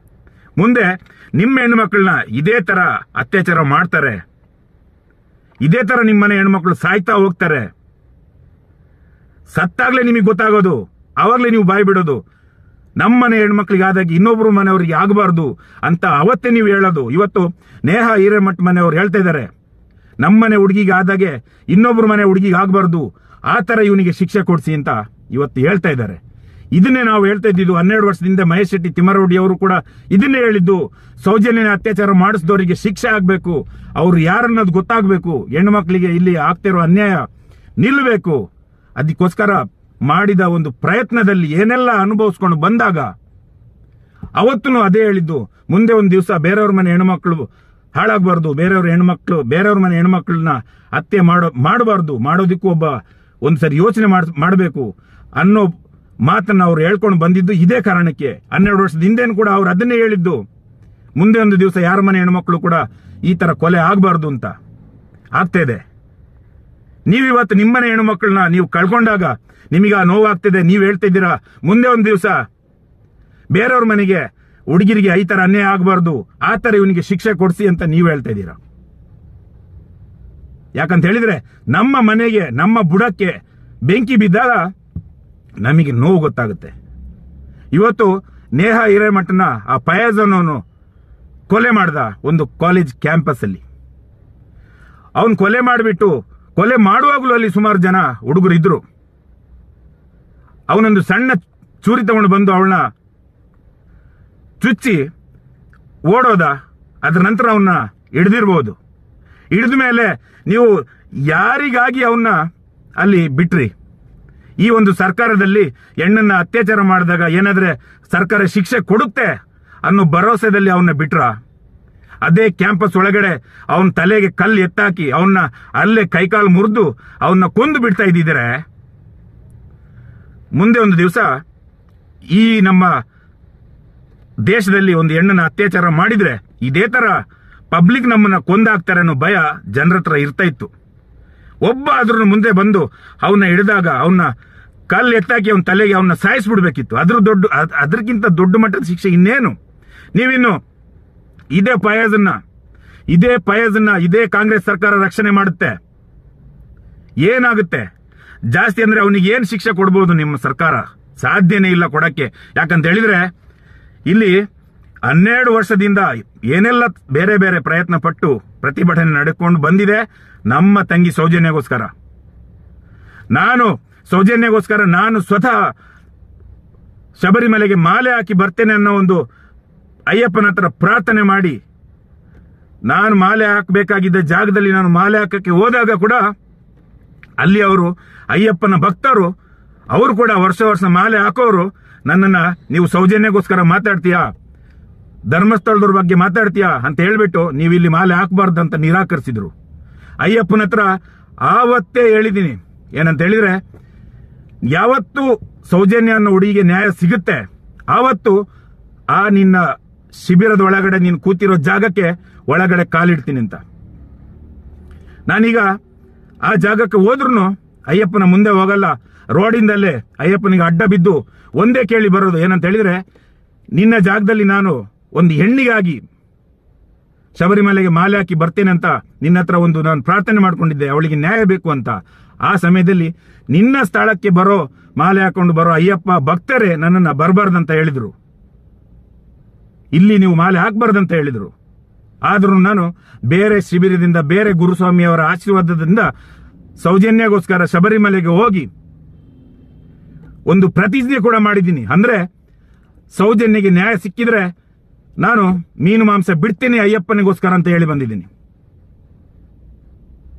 ಮುಂದೆ ನಿಮ್ಮ ಹೆಣ್ಣು ಮಕ್ಕಳನ್ನ ಇದೇ ತರ ಅತ್ಯಾಚಾರ ಮಾಡ್ತಾರೆ, ಇದೇ ತರ ನಿಮ್ಮನೆ ಹೆಣ್ಮಕ್ಳು ಸಾಯ್ತಾ ಹೋಗ್ತಾರೆ. ಸತ್ತಾಗ್ಲೇ ನಿಮಗೆ ಗೊತ್ತಾಗೋದು, ಆವಾಗ್ಲೇ ನೀವು ಬಾಯಿ ಬಿಡೋದು. ನಮ್ಮನೆ ಹೆಣ್ಮಕ್ಳಿಗೆ ಆದಾಗ ಇನ್ನೊಬ್ರು ಮನೆಯವ್ರಿಗೆ ಆಗಬಾರ್ದು ಅಂತ ಅವತ್ತೇ ನೀವು ಹೇಳೋದು. ಇವತ್ತು ನೇಹಾ ಹಿರೇಮಠ ಮನೆಯವ್ರು ಹೇಳ್ತಾ ಇದ್ದಾರೆ, ನಮ್ಮನೆ ಹುಡುಗಿಗೆ ಆದಾಗೆ ಇನ್ನೊಬ್ರು ಮನೆ ಹುಡುಗಿಗೆ ಆಗಬಾರ್ದು, ಆ ತರ ಇವನಿಗೆ ಶಿಕ್ಷೆ ಕೊಡಿಸಿ ಅಂತ ಇವತ್ತು ಹೇಳ್ತಾ ಇದ್ದಾರೆ. ಇದನ್ನೇ ನಾವು ಹೇಳ್ತಾ ಇದ್ದಿದ್ದು 12 ವರ್ಷದಿಂದ. ಮಹೇಶ್ ಶೆಟ್ಟಿ ತಿಮ್ಮರೌಡಿ ಅವರು ಕೂಡ ಇದನ್ನೇ ಹೇಳಿದ್ದು. ಸೌಜನ್ಯ ಅತ್ಯಾಚಾರ ಮಾಡಿಸಿದವರಿಗೆ ಶಿಕ್ಷೆ ಆಗ್ಬೇಕು, ಅವ್ರು ಯಾರನ್ನೋದು ಗೊತ್ತಾಗಬೇಕು, ಹೆಣ್ಣು ಮಕ್ಕಳಿಗೆ ಇಲ್ಲಿ ಆಗ್ತಿರೋ ಅನ್ಯಾಯ ನಿಲ್ಲಬೇಕು. ಅದಕ್ಕೋಸ್ಕರ ಮಾಡಿದ ಒಂದು ಪ್ರಯತ್ನದಲ್ಲಿ ಏನೆಲ್ಲ ಅನುಭವಿಸ್ಕೊಂಡು ಬಂದಾಗ ಅವತ್ತೂ ಅದೇ ಹೇಳಿದ್ದು, ಮುಂದೆ ಒಂದು ದಿವಸ ಬೇರೆಯವ್ರ ಮನೆ ಹೆಣ್ಮಕ್ಳು ಹಾಳಾಗಬಾರ್ದು, ಬೇರೆಯವ್ರ ಮನೆ ಹೆಣ್ಮಕ್ಳನ್ನ ಹತ್ಯೆ ಮಾಡಬಾರ್ದು, ಮಾಡೋದಕ್ಕೂ ಒಂದ್ಸರಿ ಯೋಚನೆ ಮಾಡಬೇಕು ಅನ್ನೋ ಮಾತನ್ನ ಅವ್ರು ಹೇಳ್ಕೊಂಡು ಬಂದಿದ್ದು ಇದೇ ಕಾರಣಕ್ಕೆ. 12 ವರ್ಷದ ಹಿಂದೇನು ಕೂಡ ಅವ್ರು ಅದನ್ನೇ ಹೇಳಿದ್ದು, ಮುಂದೆ ಒಂದು ದಿವಸ ಯಾರ ಮನೆ ಹೆಣ್ಮಕ್ಳು ಕೂಡ ಈ ತರ ಕೊಲೆ ಆಗಬಾರ್ದು ಅಂತ. ಆಗ್ತಾ ಇದೆ. ನೀವಿವತ್ತು ನಿಮ್ಮನೆ ಹೆಣ್ಮಕ್ಳನ್ನ ನೀವು ಕಳ್ಕೊಂಡಾಗ ನಿಮಗೆ ಆ ನೋವಾಗ್ತಿದೆ. ನೀವು ಹೇಳ್ತಾ ಇದ್ದೀರಾ ಮುಂದೆ ಒಂದು ದಿವಸ ಬೇರೆಯವ್ರ ಮನೆಗೆ ಹುಡುಗಿರಿಗೆ ಈ ತರ ಅನ್ಯಾಯ ಆಗಬಾರ್ದು, ಆ ತರ ಇವನಿಗೆ ಶಿಕ್ಷೆ ಕೊಡಿಸಿ ಅಂತ ನೀವು ಹೇಳ್ತಾ ಇದ್ದೀರಾ. ಯಾಕಂತ ಹೇಳಿದ್ರೆ ನಮ್ಮ ಮನೆಗೆ, ನಮ್ಮ ಬುಡಕ್ಕೆ ಬೆಂಕಿ ಬಿದ್ದಾಗ ನಮಗೆ ನೋವು ಗೊತ್ತಾಗುತ್ತೆ. ಇವತ್ತು ನೇಹಾ ಹಿರೇಮಠನ ಆ ಫಯಾಜ್ ಅನ್ನೋನು ಕೊಲೆ ಮಾಡ್ದ ಒಂದು ಕಾಲೇಜ್ ಕ್ಯಾಂಪಸ್ ಅಲ್ಲಿ. ಅವನು ಕೊಲೆ ಮಾಡಿಬಿಟ್ಟು, ಕೊಲೆ ಮಾಡುವಾಗಲೂ ಅಲ್ಲಿ ಸುಮಾರು ಜನ ಹುಡುಗರು ಇದ್ರು. ಅವನೊಂದು ಸಣ್ಣ ಚೂರಿ ತಗೊಂಡು ಬಂದು ಅವಳನ್ನ ಚುಚ್ಚಿ ಓಡೋದ. ಅದ್ರ ನಂತರ ಅವನ್ನ ಹಿಡಿದಿರ್ಬೋದು. ಹಿಡಿದ ಮೇಲೆ ನೀವು ಯಾರಿಗಾಗಿ ಅವನ್ನ ಅಲ್ಲಿ ಬಿಟ್ರಿ? ಈ ಒಂದು ಸರ್ಕಾರದಲ್ಲಿ ಹೆಣ್ಣನ್ನ ಅತ್ಯಾಚಾರ ಮಾಡಿದಾಗ ಏನಾದ್ರೆ ಸರ್ಕಾರ ಶಿಕ್ಷೆ ಕೊಡುತ್ತೆ ಅನ್ನೋ ಭರವಸೆದಲ್ಲಿ ಅವನ್ನ ಬಿಟ್ರ? ಅದೇ ಕ್ಯಾಂಪಸ್ ಒಳಗಡೆ ಅವನ ತಲೆಗೆ ಕಲ್ಲು ಎತ್ತಾಕಿ ಅವನ್ನ ಅಲ್ಲೇ ಕೈಕಾಲು ಮುರಿದು ಅವನ್ನ ಕೊಂದು ಬಿಡ್ತಾ ಇದ್ದಿದ್ರೆ, ಮುಂದೆ ಒಂದು ದಿವಸ ಈ ನಮ್ಮ ದೇಶದಲ್ಲಿ ಒಂದು ಹೆಣ್ಣನ್ನ ಅತ್ಯಾಚಾರ ಮಾಡಿದ್ರೆ ಇದೇ ತರ ಪಬ್ಲಿಕ್ ನಮ್ಮನ್ನ ಕೊಂದಾಕ್ತಾರೆ ಅನ್ನೋ ಭಯ ಜನರ ಹತ್ರ ಇರ್ತಾ ಇತ್ತು. ಒಬ್ಬ ಆದ್ರೂ ಮುಂದೆ ಬಂದು ಅವನ್ನ ಹಿಡಿದಾಗ ಅವನ್ನ ಕಲ್ಲು ಎತ್ತಾಕಿ ಅವನ ತಲೆಗೆ ಅವನ್ನ ಸಾಯಿಸ್ಬಿಡ್ಬೇಕಿತ್ತು. ಅದಕ್ಕಿಂತ ದೊಡ್ಡ ಮಟ್ಟದ ಶಿಕ್ಷೆ ಇನ್ನೇನು? ನೀವಿನ್ನು ಇದೇ ಫಯಾಜನ್ನ ಇದೇ ಕಾಂಗ್ರೆಸ್ ಸರ್ಕಾರ ರಕ್ಷಣೆ ಮಾಡುತ್ತೆ. ಏನಾಗುತ್ತೆ? ಜಾಸ್ತಿ ಅಂದ್ರೆ ಅವನಿಗೆ ಏನ್ ಶಿಕ್ಷೆ ಕೊಡ್ಬೋದು ನಿಮ್ಮ ಸರ್ಕಾರ? ಸಾಧ್ಯನೇ ಇಲ್ಲ ಕೊಡಕ್ಕೆ. ಯಾಕಂತ ಹೇಳಿದ್ರೆ ಇಲ್ಲಿ 12 ವರ್ಷದಿಂದ ಏನೆಲ್ಲ ಬೇರೆ ಬೇರೆ ಪ್ರಯತ್ನ ಪಟ್ಟು ಪ್ರತಿಭಟನೆ ನಡೆಕೊಂಡು ಬಂದಿದೆ ನಮ್ಮ ತಂಗಿ ಸೌಜನ್ಯಗೋಸ್ಕರ. ನಾನು ಸ್ವತಃ ಶಬರಿಮಲೆಗೆ ಮಾಲೆ ಹಾಕಿ ಬರ್ತೇನೆ ಅನ್ನೋ ಒಂದು ಅಯ್ಯಪ್ಪನ ಹತ್ರ ಪ್ರಾರ್ಥನೆ ಮಾಡಿ, ನಾನು ಮಾಲೆ ಹಾಕಬೇಕಾಗಿದ್ದ ಜಾಗದಲ್ಲಿ ನಾನು ಮಾಲೆ ಹಾಕಕ್ಕೆ ಹೋದಾಗ ಕೂಡ ಅಲ್ಲಿ ಅವರು ಅಯ್ಯಪ್ಪನ ಭಕ್ತರು, ಅವರು ಕೂಡ ವರ್ಷ ಮಾಲೆ ಹಾಕೋರು ನನ್ನನ್ನ ನೀವು ಸೌಜನ್ಯಗೋಸ್ಕರ ಮಾತಾಡ್ತೀಯಾ, ಧರ್ಮಸ್ಥಳದವ್ರ ಬಗ್ಗೆ ಮಾತಾಡ್ತೀಯಾ ಅಂತ ಹೇಳ್ಬಿಟ್ಟು ನೀವು ಇಲ್ಲಿ ಮಾಲೆ ಹಾಕಬಾರ್ದು ಅಂತ ನಿರಾಕರಿಸಿದ್ರು. ಅಯ್ಯಪ್ಪನ ಹತ್ರ ಆವತ್ತೇ ಹೇಳಿದ್ದೀನಿ, ಏನಂತ ಹೇಳಿದ್ರೆ ಯಾವತ್ತು ಸೌಜನ್ಯ ಅನ್ನೋ ಹುಡುಗಿಗೆ ನ್ಯಾಯ ಸಿಗುತ್ತೆ ಆವತ್ತು ಆ ನಿನ್ನ ಶಿಬಿರದ ಒಳಗಡೆ ನೀನು ಕೂತಿರೋ ಜಾಗಕ್ಕೆ ಒಳಗಡೆ ಕಾಲಿಡ್ತೀನಿ ಅಂತ. ನಾನೀಗ ಆ ಜಾಗಕ್ಕೆ ಹೋದ್ರೂ ಅಯ್ಯಪ್ಪನ ಮುಂದೆ ಹೋಗಲ್ಲ, ರೋಡಿಂದಲ್ಲೇ ಅಯ್ಯಪ್ಪನಿಗೆ ಅಡ್ಡ ಬಿದ್ದು ಒಂದೇ ಕೇಳಿ ಬರೋದು, ಏನಂತ ಹೇಳಿದ್ರೆ ನಿನ್ನ ಜಾಗದಲ್ಲಿ ನಾನು ಒಂದು ಹೆಣ್ಣಿಗಾಗಿ ಶಬರಿಮಲೆಗೆ ಮಾಲೆ ಹಾಕಿ ಬರ್ತೇನೆ ಅಂತ ನಿನ್ನ ಹತ್ರ ನಾನು ಪ್ರಾರ್ಥನೆ ಮಾಡ್ಕೊಂಡಿದ್ದೆ, ಅವಳಿಗೆ ನ್ಯಾಯ ಬೇಕು ಅಂತ. ಆ ಸಮಯದಲ್ಲಿ ನಿನ್ನ ಸ್ಥಳಕ್ಕೆ ಮಾಲೆ ಹಾಕೊಂಡು ಬರೋ ಅಯ್ಯಪ್ಪ ಭಕ್ತರೇ ನನ್ನನ್ನ ಬರಬಾರ್ದಂತ ಹೇಳಿದ್ರು, ಇಲ್ಲಿ ನೀವು ಮಾಲೆ ಹಾಕಬಾರ್ದಂತ ಹೇಳಿದ್ರು. ಆದ್ರೂ ನಾನು ಬೇರೆ ಶಿಬಿರದಿಂದ, ಬೇರೆ ಗುರುಸ್ವಾಮಿಯವರ ಆಶೀರ್ವಾದದಿಂದ ಸೌಜನ್ಯಗೋಸ್ಕರ ಶಬರಿಮಲೆಗೆ ಹೋಗಿ ಒಂದು ಪ್ರತಿಜ್ಞೆ ಕೂಡ ಮಾಡಿದ್ದೀನಿ. ಅಂದ್ರೆ ಸೌಜನ್ಯಗೆ ನ್ಯಾಯ ಸಿಕ್ಕಿದ್ರೆ ನಾನು ಮೀನು ಮಾಂಸ ಬಿಡ್ತೀನಿ ಅಯ್ಯಪ್ಪನಿಗೋಸ್ಕರ ಅಂತ ಹೇಳಿ ಬಂದಿದ್ದೀನಿ.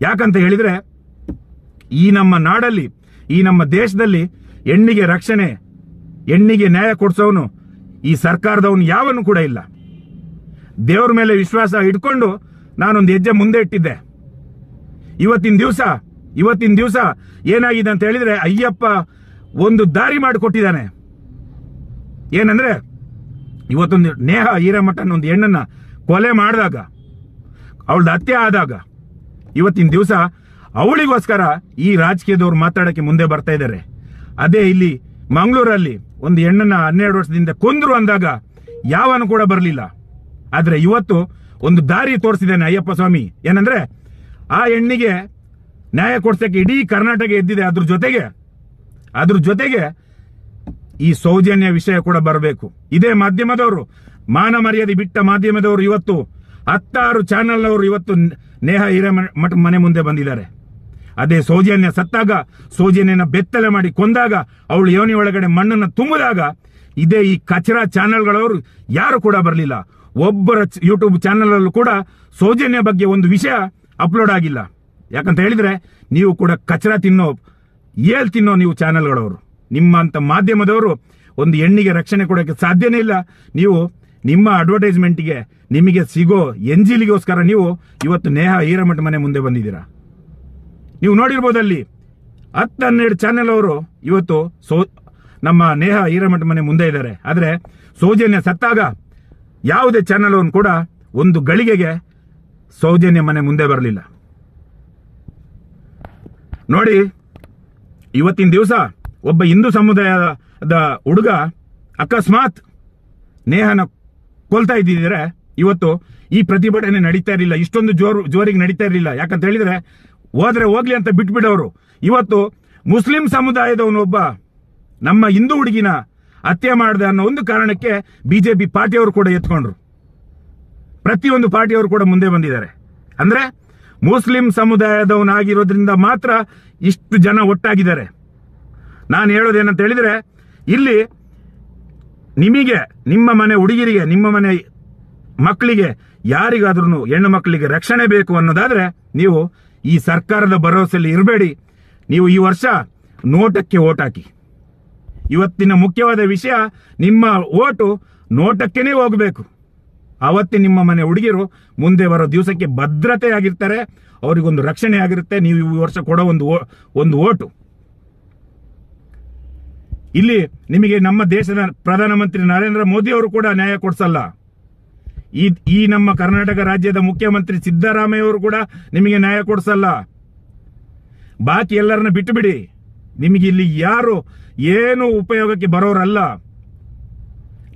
ಯಾಕಂತ ಹೇಳಿದ್ರೆ ಈ ನಮ್ಮ ನಾಡಲ್ಲಿ, ಈ ನಮ್ಮ ದೇಶದಲ್ಲಿ ಹೆಣ್ಣಿಗೆ ರಕ್ಷಣೆ, ಹೆಣ್ಣಿಗೆ ನ್ಯಾಯ ಕೊಡ್ಸೋನು ಈ ಸರ್ಕಾರದವನು ಯಾವನು ಕೂಡ ಇಲ್ಲ. ದೇವ್ರ ಮೇಲೆ ವಿಶ್ವಾಸ ಇಟ್ಕೊಂಡು ನಾನೊಂದು ಹೆಜ್ಜೆ ಮುಂದೆ ಇಟ್ಟಿದ್ದೆ. ಇವತ್ತಿನ ದಿವಸ ಏನಾಗಿದೆ ಅಂತ ಹೇಳಿದ್ರೆ ಅಯ್ಯಪ್ಪ ಒಂದು ದಾರಿ ಮಾಡಿಕೊಟ್ಟಿದ್ದಾನೆ. ಏನಂದ್ರೆ ಇವತ್ತೊಂದು ನೇಹಾ ಹಿರೇಮಠನ ಒಂದು ಹೆಣ್ಣನ್ನ ಕೊಲೆ ಮಾಡಿದಾಗ, ಅವಳದ ಹತ್ಯೆ ಆದಾಗ, ಇವತ್ತಿನ ದಿವಸ ಅವಳಿಗೋಸ್ಕರ ಈ ರಾಜಕೀಯದವ್ರು ಮಾತಾಡಕ್ಕೆ ಮುಂದೆ ಬರ್ತಾ ಇದ್ದಾರೆ. ಅದೇ ಇಲ್ಲಿ ಮಂಗಳೂರಲ್ಲಿ ಒಂದು ಹೆಣ್ಣನ್ನ 12 ವರ್ಷದಿಂದ ಕೊಂದ್ರು ಅಂದಾಗ ಯಾವನು ಕೂಡ ಬರಲಿಲ್ಲ. ಆದ್ರೆ ಇವತ್ತು ಒಂದು ದಾರಿ ತೋರಿಸಿದ್ದಾನೆ ಅಯ್ಯಪ್ಪ ಸ್ವಾಮಿ. ಏನಂದ್ರೆ ಆ ಹೆಣ್ಣಿಗೆ ನ್ಯಾಯ ಕೊಡ್ಸಕ್ಕೆ ಇಡೀ ಕರ್ನಾಟಕ ಎದ್ದಿದೆ. ಅದ್ರ ಜೊತೆಗೆ ಈ ಸೌಜನ್ಯ ವಿಷಯ ಕೂಡ ಬರಬೇಕು. ಇದೇ ಮಾಧ್ಯಮದವರು, ಮಾನ ಮರ್ಯಾದೆ ಬಿಟ್ಟ ಮಾಧ್ಯಮದವರು ಇವತ್ತು 16 ಚಾನೆಲ್ನವರು ಇವತ್ತು ನೇಹಾ ಹಿರೇಮಠ ಮನೆ ಮುಂದೆ ಬಂದಿದ್ದಾರೆ. ಅದೇ ಸೌಜನ್ಯ ಸತ್ತಾಗ, ಸೌಜನ್ಯನ ಬೆತ್ತಲೆ ಮಾಡಿ ಕೊಂದಾಗ, ಅವಳು ಯೋನಿ ಒಳಗಡೆ ಮಣ್ಣನ್ನು ತುಂಬಿದಾಗ ಇದೇ ಈ ಕಚರಾ ಚಾನೆಲ್ಗಳವರು ಯಾರು ಕೂಡ ಬರಲಿಲ್ಲ. ಒಬ್ಬರ ಯೂಟ್ಯೂಬ್ ಚಾನೆಲ್ ಅಲ್ಲೂ ಕೂಡ ಸೌಜನ್ಯ ಬಗ್ಗೆ ಒಂದು ವಿಷಯ ಅಪ್ಲೋಡ್ ಆಗಿಲ್ಲ. ಯಾಕಂತ ಹೇಳಿದ್ರೆ ನೀವು ಕೂಡ ಕಚರಾ ತಿನ್ನೋ ನೀವು ಚಾನೆಲ್ಗಳವರು, ನಿಮ್ಮಂತ ಮಾಧ್ಯಮದವರು ಒಂದು ಹೆಣ್ಣಿಗೆ ರಕ್ಷಣೆ ಕೊಡೋಕೆ ಸಾಧ್ಯನೇ ಇಲ್ಲ. ನೀವು ನಿಮ್ಮ ಅಡ್ವರ್ಟೈಸ್ಮೆಂಟ್ಗೆ ನಿಮಗೆ ಸಿಗೋ ಎಂಜಿಲಿಗೋಸ್ಕರ ನೀವು ಇವತ್ತು ನೇಹಾ ಹಿರೇಮಠ್ ಮನೆ ಮುಂದೆ ಬಂದಿದ್ದೀರಾ. ನೀವು ನೋಡಿರ್ಬೋದಲ್ಲಿ 10-12 ಚಾನೆಲ್ ಅವರು ಇವತ್ತು ನಮ್ಮ ನೇಹಾ ಹಿರೇಮಠ್ ಮನೆ ಮುಂದೆ ಇದ್ದಾರೆ. ಆದ್ರೆ ಸೌಜನ್ಯ ಸತ್ತಾಗ ಯಾವುದೇ ಚಾನೆಲ್ ಅವನು ಕೂಡ ಒಂದು ಗಳಿಗೆಗೆ ಸೌಜನ್ಯ ಮನೆ ಮುಂದೆ ಬರಲಿಲ್ಲ. ನೋಡಿ, ಇವತ್ತಿನ ದಿವಸ ಒಬ್ಬ ಹಿಂದೂ ಸಮುದಾಯದ ಹುಡುಗ ಅಕಸ್ಮಾತ್ ನೇಹನ ಕೊಲ್ತಾ ಇದ್ದಿದ್ರೆ ಇವತ್ತು ಈ ಪ್ರತಿಭಟನೆ ನಡೀತಾ ಇರಲಿಲ್ಲ, ಇಷ್ಟೊಂದು ಜೋರಿಗೆ ನಡೀತಾ ಇರಲಿಲ್ಲ. ಯಾಕಂತ ಹೇಳಿದ್ರೆ ಹೋದ್ರೆ ಹೋಗ್ಲಿ ಅಂತ ಬಿಟ್ಬಿಡೋರು. ಇವತ್ತು ಮುಸ್ಲಿಂ ಸಮುದಾಯದವನೊಬ್ಬ ನಮ್ಮ ಹಿಂದೂ ಹುಡುಗಿನ ಹತ್ಯೆ ಮಾಡಿದೆ ಅನ್ನೋ ಒಂದು ಕಾರಣಕ್ಕೆ ಬಿಜೆಪಿ ಪಾರ್ಟಿಯವರು ಕೂಡ ಎತ್ಕೊಂಡ್ರು. ಪ್ರತಿಯೊಂದು ಪಾರ್ಟಿಯವರು ಕೂಡ ಮುಂದೆ ಬಂದಿದ್ದಾರೆ. ಅಂದ್ರೆ ಮುಸ್ಲಿಂ ಸಮುದಾಯದವನಾಗಿರೋದ್ರಿಂದ ಮಾತ್ರ ಇಷ್ಟು ಜನ ಒಟ್ಟಾಗಿದ್ದಾರೆ. ನಾನು ಹೇಳೋದೇನಂತ ಹೇಳಿದ್ರೆ, ಇಲ್ಲಿ ನಿಮಗೆ, ನಿಮ್ಮ ಮನೆ ಹುಡುಗಿರಿಗೆ, ನಿಮ್ಮ ಮನೆ ಮಕ್ಕಳಿಗೆ, ಯಾರಿಗಾದ್ರೂ ಹೆಣ್ಣು ಮಕ್ಕಳಿಗೆ ರಕ್ಷಣೆ ಬೇಕು ಅನ್ನೋದಾದ್ರೆ ನೀವು ಈ ಸರ್ಕಾರದ ಭರವಸೆಯಲ್ಲಿ ಇರಬೇಡಿ. ನೀವು ಈ ವರ್ಷ ನೋಟಕ್ಕೆ ಓಟ್ ಹಾಕಿ. ಇವತ್ತಿನ ಮುಖ್ಯವಾದ ವಿಷಯ, ನಿಮ್ಮ ಓಟು ನೋಟಕ್ಕೇನೆ ಹೋಗಬೇಕು. ಅವತ್ತೇ ನಿಮ್ಮ ಮನೆ ಹುಡುಗಿರು ಮುಂದೆ ಬರೋ ದಿವಸಕ್ಕೆ ಭದ್ರತೆ ಆಗಿರ್ತಾರೆ, ಅವರಿಗೊಂದು ರಕ್ಷಣೆ ಆಗಿರುತ್ತೆ. ನೀವು ಈ ವರ್ಷ ಕೊಡೋ ಒಂದು ಓಟು. ಇಲ್ಲಿ ನಿಮಗೆ ನಮ್ಮ ದೇಶದ ಪ್ರಧಾನಮಂತ್ರಿ ನರೇಂದ್ರ ಮೋದಿ ಅವರು ಕೂಡ ನ್ಯಾಯ ಕೊಡಿಸಲ್ಲ. ಈ ನಮ್ಮ ಕರ್ನಾಟಕ ರಾಜ್ಯದ ಮುಖ್ಯಮಂತ್ರಿ ಸಿದ್ದರಾಮಯ್ಯ ಅವರು ಕೂಡ ನಿಮಗೆ ನ್ಯಾಯ ಕೊಡಿಸಲ್ಲ. ಬಾಕಿ ಎಲ್ಲರನ್ನ ಬಿಟ್ಟು ಬಿಡಿ. ನಿಮಗೆ ಇಲ್ಲಿ ಯಾರು ಏನು ಉಪಯೋಗಕ್ಕೆ ಬರೋರಲ್ಲ.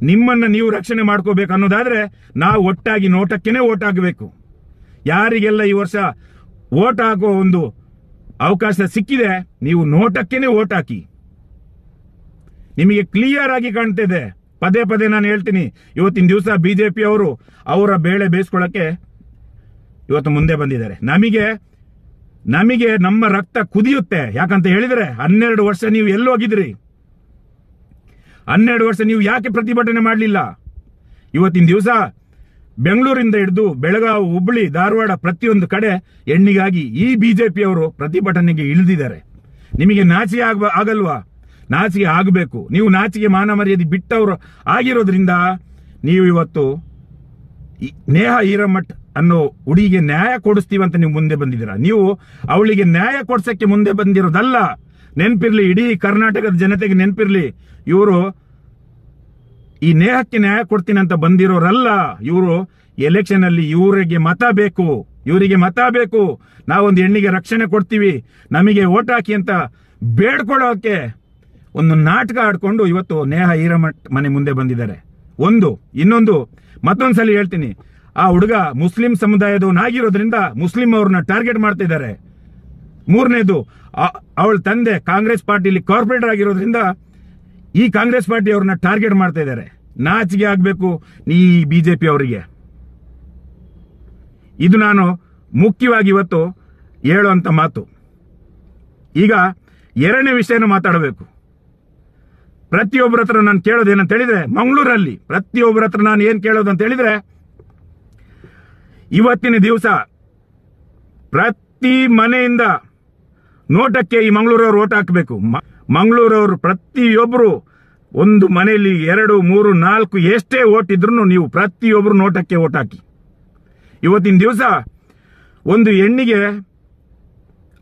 ನಿಮ್ಮನ್ನ ನೀವು ರಕ್ಷಣೆ ಮಾಡ್ಕೋಬೇಕು ಅನ್ನೋದಾದ್ರೆ ನಾವು ಒಟ್ಟಾಗಿ ನೋಟಕ್ಕೇನೆ ಓಟ್ ಹಾಕಬೇಕು. ಯಾರಿಗೆಲ್ಲ ಈ ವರ್ಷ ಓಟ್ ಹಾಕೋ ಒಂದು ಅವಕಾಶ ಸಿಕ್ಕಿದೆ, ನೀವು ನೋಟಕ್ಕೇನೆ ಓಟ್ ಹಾಕಿ. ನಿಮಗೆ ಕ್ಲಿಯರ್ ಆಗಿ ಕಾಣ್ತಿದೆ. ಪದೇ ಪದೇ ನಾನು ಹೇಳ್ತೀನಿ, ಇವತ್ತಿನ ದಿವಸ ಬಿಜೆಪಿ ಅವರು ಅವರ ಬೇಳೆ ಬೇಯಿಸ್ಕೊಳ್ಳಕ್ಕೆ ಇವತ್ತು ಮುಂದೆ ಬಂದಿದ್ದಾರೆ. ನಮಗೆ ನಮ್ಮ ರಕ್ತ ಕುದಿಯುತ್ತೆ. ಯಾಕಂತ ಹೇಳಿದ್ರೆ 12 ವರ್ಷ ನೀವು ಎಲ್ಲಿ ಹೋಗಿದ್ರಿ? 12 ವರ್ಷ ನೀವು ಯಾಕೆ ಪ್ರತಿಭಟನೆ ಮಾಡಲಿಲ್ಲ? ಇವತ್ತಿನ ದಿವಸ ಬೆಂಗಳೂರಿಂದ ಹಿಡಿದು ಬೆಳಗಾವಿ, ಹುಬ್ಬಳ್ಳಿ, ಧಾರವಾಡ ಪ್ರತಿಯೊಂದು ಕಡೆ ಹೆಣ್ಣಿಗಾಗಿ ಈ ಬಿಜೆಪಿ ಅವರು ಪ್ರತಿಭಟನೆಗೆ ಇಳಿದಿದ್ದಾರೆ. ನಿಮಗೆ ನಾಚಿಕೆ ಆಗಲ್ವಾ? ನಾಚಿಕೆ ಆಗಬೇಕು. ನೀವು ನಾಚಿಕೆ ಮಾನ ಮರ್ಯಾದೆ ಬಿಟ್ಟವರು ಆಗಿರೋದ್ರಿಂದ ನೀವು ಇವತ್ತು ನೇಹಾ ಹಿರೇಮಠ್ ಅನ್ನೋ ಹುಡುಗಿಗೆ ನ್ಯಾಯ ಕೊಡಿಸ್ತೀವಂತ ನೀವು ಮುಂದೆ ಬಂದಿದ್ದೀರಾ. ನೀವು ಅವಳಿಗೆ ನ್ಯಾಯ ಕೊಡ್ಸಕ್ಕೆ ಮುಂದೆ ಬಂದಿರೋದಲ್ಲ. ನೆನಪಿರ್ಲಿ, ಇಡೀ ಕರ್ನಾಟಕದ ಜನತೆಗೆ ನೆನಪಿರ್ಲಿ, ಇವರು ಈ ನೇಹಕ್ಕೆ ನ್ಯಾಯ ಕೊಡ್ತೀನಿ ಅಂತ ಬಂದಿರೋರಲ್ಲ. ಇವರು ಎಲೆಕ್ಷನ್ ಅಲ್ಲಿ ಇವರಿಗೆ ಮತ ಬೇಕು, ನಾವೊಂದು ಹೆಣ್ಣಿಗೆ ರಕ್ಷಣೆ ಕೊಡ್ತೀವಿ, ನಮಗೆ ಓಟ್ ಹಾಕಿ ಅಂತ ಬೇಡ್ಕೊಳ್ಳೋಕೆ ಒಂದು ನಾಟಕ ಆಡ್ಕೊಂಡು ಇವತ್ತು ನೇಹಾ ಹಿರೇಮಠ್ ಮನೆ ಮುಂದೆ ಬಂದಿದ್ದಾರೆ. ಇನ್ನೊಂದು ಮತ್ತೊಂದ್ಸಲಿ ಹೇಳ್ತೀನಿ, ಆ ಹುಡುಗ ಮುಸ್ಲಿಂ ಸಮುದಾಯದವನಾಗಿರೋದ್ರಿಂದ ಮುಸ್ಲಿಂ ಅವ್ರನ್ನ ಟಾರ್ಗೆಟ್ ಮಾಡ್ತಾ ಇದ್ದಾರೆ. ಮೂರನೇದು, ಅವಳ ತಂದೆ ಕಾಂಗ್ರೆಸ್ ಪಾರ್ಟಿಲಿ ಕಾರ್ಪೊರೇಟರ್ ಆಗಿರೋದ್ರಿಂದ ಈ ಕಾಂಗ್ರೆಸ್ ಪಾರ್ಟಿ ಅವ್ರನ್ನ ಟಾರ್ಗೆಟ್ ಮಾಡ್ತಾ ಇದ್ದಾರೆ. ನಾಚಿಕೆ ಆಗ್ಬೇಕು ಈ ಬಿಜೆಪಿ ಅವರಿಗೆ. ಇದು ನಾನು ಮುಖ್ಯವಾಗಿ ಇವತ್ತು ಹೇಳುವಂತ ಮಾತು. ಈಗ ಎರಡನೇ ವಿಷಯನ ಮಾತಾಡಬೇಕು. ಪ್ರತಿಯೊಬ್ಬರ ಹತ್ರ ನಾನು ಕೇಳೋದೇನಂತ ಹೇಳಿದ್ರೆ, ಮಂಗಳೂರಲ್ಲಿ ಪ್ರತಿಯೊಬ್ಬರ ಹತ್ರ ನಾನು ಏನ್ ಕೇಳೋದಂತ ಹೇಳಿದ್ರೆ, ಇವತ್ತಿನ ದಿವಸ ಪ್ರತಿ ಮನೆಯಿಂದ ನೋಟಕ್ಕೆ ಈ ಮಂಗಳೂರವ್ರು ಓಟ್ ಹಾಕಬೇಕು. ಮಂಗಳೂರವರು ಪ್ರತಿಯೊಬ್ಬರು ಒಂದು ಮನೆಯಲ್ಲಿ 2, 3, 4 ಎಷ್ಟೇ ಓಟ್ ಇದ್ರು ನೀವು ಪ್ರತಿಯೊಬ್ಬರು ನೋಟಕ್ಕೆ ಓಟ್ ಹಾಕಿ. ಇವತ್ತಿನ ದಿವಸ ಒಂದು ಹೆಣ್ಣಿಗೆ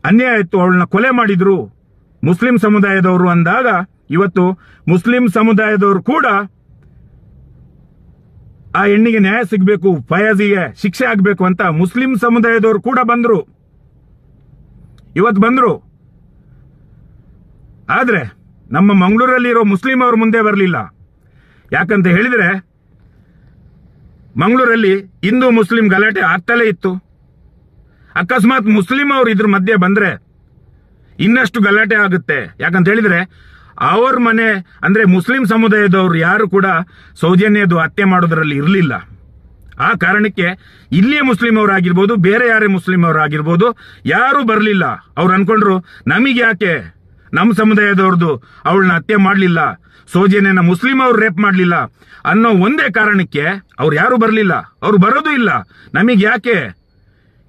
ಅನ್ಯಾಯ ಆಯ್ತು, ಅವಳನ್ನ ಕೊಲೆ ಮಾಡಿದ್ರು ಮುಸ್ಲಿಂ ಸಮುದಾಯದವರು ಅಂದಾಗ ಇವತ್ತು ಮುಸ್ಲಿಂ ಸಮುದಾಯದವರು ಕೂಡ ಆ ಹೆಣ್ಣಿಗೆ ನ್ಯಾಯ ಸಿಗಬೇಕು, ಫಯಾಜಿಗೆ ಶಿಕ್ಷೆ ಆಗಬೇಕು ಅಂತ ಮುಸ್ಲಿಂ ಸಮುದಾಯದವರು ಕೂಡ ಇವತ್ತು ಬಂದ್ರು. ಆದ್ರೆ ನಮ್ಮ ಮಂಗಳೂರಲ್ಲಿರೋ ಮುಸ್ಲಿಂ ಅವರು ಮುಂದೆ ಬರಲಿಲ್ಲ. ಯಾಕಂತ ಹೇಳಿದ್ರೆ ಮಂಗಳೂರಲ್ಲಿ ಹಿಂದೂ ಮುಸ್ಲಿಂ ಗಲಾಟೆ ಆಗ್ತಲೇ ಇತ್ತು. ಅಕಸ್ಮಾತ್ ಮುಸ್ಲಿಂ ಅವರು ಇದ್ರ ಮಧ್ಯೆ ಬಂದ್ರೆ ಇನ್ನಷ್ಟು ಗಲಾಟೆ ಆಗುತ್ತೆ. ಯಾಕಂತ ಹೇಳಿದ್ರೆ ಅವ್ರ ಮನೆ ಅಂದ್ರೆ ಮುಸ್ಲಿಂ ಸಮುದಾಯದವರು ಯಾರು ಕೂಡ ಸೌಜನ್ಯದು ಹತ್ಯೆ ಮಾಡೋದ್ರಲ್ಲಿ ಇರಲಿಲ್ಲ. ಆ ಕಾರಣಕ್ಕೆ ಇಲ್ಲಿಯೇ ಮುಸ್ಲಿಂ ಅವರಾಗಿರ್ಬೋದು, ಬೇರೆ ಯಾರೇ ಮುಸ್ಲಿಂ ಅವರಾಗಿರ್ಬೋದು, ಯಾರೂ ಬರಲಿಲ್ಲ. ಅವ್ರು ಅನ್ಕೊಂಡ್ರು ನಮಗೆ ಯಾಕೆ, ನಮ್ಮ ಸಮುದಾಯದವ್ರದ್ದು ಅವಳನ್ನ ಹತ್ಯೆ ಮಾಡಲಿಲ್ಲ, ಸೌಜನ್ಯನ ಮುಸ್ಲಿಂ ಅವ್ರು ರೇಪ್ ಮಾಡಲಿಲ್ಲ ಅನ್ನೋ ಒಂದೇ ಕಾರಣಕ್ಕೆ ಅವ್ರು ಯಾರು ಬರಲಿಲ್ಲ. ಅವ್ರು ಬರೋದು ಇಲ್ಲ. ನಮಗೆ ಯಾಕೆ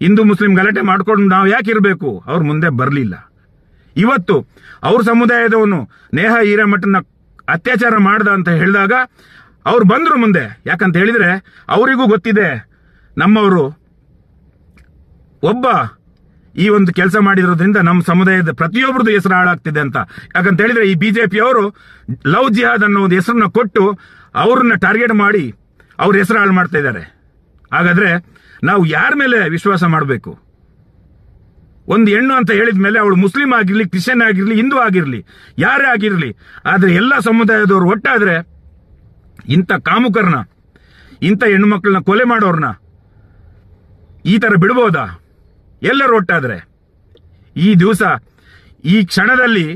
ಹಿಂದೂ ಮುಸ್ಲಿಂ ಗಲಾಟೆ ಮಾಡ್ಕೊಂಡು ನಾವು ಯಾಕೆ ಇರಬೇಕು, ಅವ್ರು ಮುಂದೆ ಬರಲಿಲ್ಲ. ಇವತ್ತು ಅವ್ರ ಸಮುದಾಯದವನು ನೇಹಾ ಹಿರೇಮಠನ ಅತ್ಯಾಚಾರ ಮಾಡ್ದ ಅಂತ ಹೇಳಿದಾಗ ಅವ್ರು ಬಂದ್ರು ಮುಂದೆ. ಯಾಕಂತ ಹೇಳಿದ್ರೆ ಅವರಿಗೂ ಗೊತ್ತಿದೆ ನಮ್ಮವರು ಒಬ್ಬ ಈ ಒಂದು ಕೆಲಸ ಮಾಡಿರೋದ್ರಿಂದ ನಮ್ಮ ಸಮುದಾಯದ ಪ್ರತಿಯೊಬ್ಬರದು ಹೆಸರು ಹಾಳಾಗ್ತಿದೆ ಅಂತ. ಯಾಕಂತ ಹೇಳಿದ್ರೆ ಈ ಬಿಜೆಪಿ ಅವರು ಲವ್ ಜಿಹಾದ್ ಅನ್ನೋ ಒಂದು ಹೆಸರನ್ನ ಕೊಟ್ಟು ಅವ್ರನ್ನ ಟಾರ್ಗೆಟ್ ಮಾಡಿ ಅವ್ರ ಹೆಸರು ಹಾಳು ಮಾಡ್ತಾ ಇದ್ದಾರೆ. ಹಾಗಾದ್ರೆ ನಾವು ಯಾರ ಮೇಲೆ ವಿಶ್ವಾಸ ಮಾಡಬೇಕು? ಒಂದು ಹೆಣ್ಣು ಅಂತ ಹೇಳಿದ ಮೇಲೆ ಅವಳು ಮುಸ್ಲಿಂ ಆಗಿರ್ಲಿ, ಕ್ರಿಶ್ಚಿಯನ್ ಆಗಿರ್ಲಿ, ಹಿಂದೂ ಆಗಿರ್ಲಿ, ಯಾರೇ ಆಗಿರ್ಲಿ, ಆದ್ರೆ ಎಲ್ಲ ಸಮುದಾಯದವರು ಒಟ್ಟಾದ್ರೆ ಇಂಥ ಕಾಮುಕರನ್ನ, ಇಂಥ ಹೆಣ್ಣು ಮಕ್ಕಳನ್ನ ಕೊಲೆ ಮಾಡೋರ್ನ ಈ ತರ ಬಿಡ್ಬೋದಾ? ಎಲ್ಲರೂ ಒಟ್ಟಾದ್ರೆ ಈ ದಿವಸ, ಈ ಕ್ಷಣದಲ್ಲಿ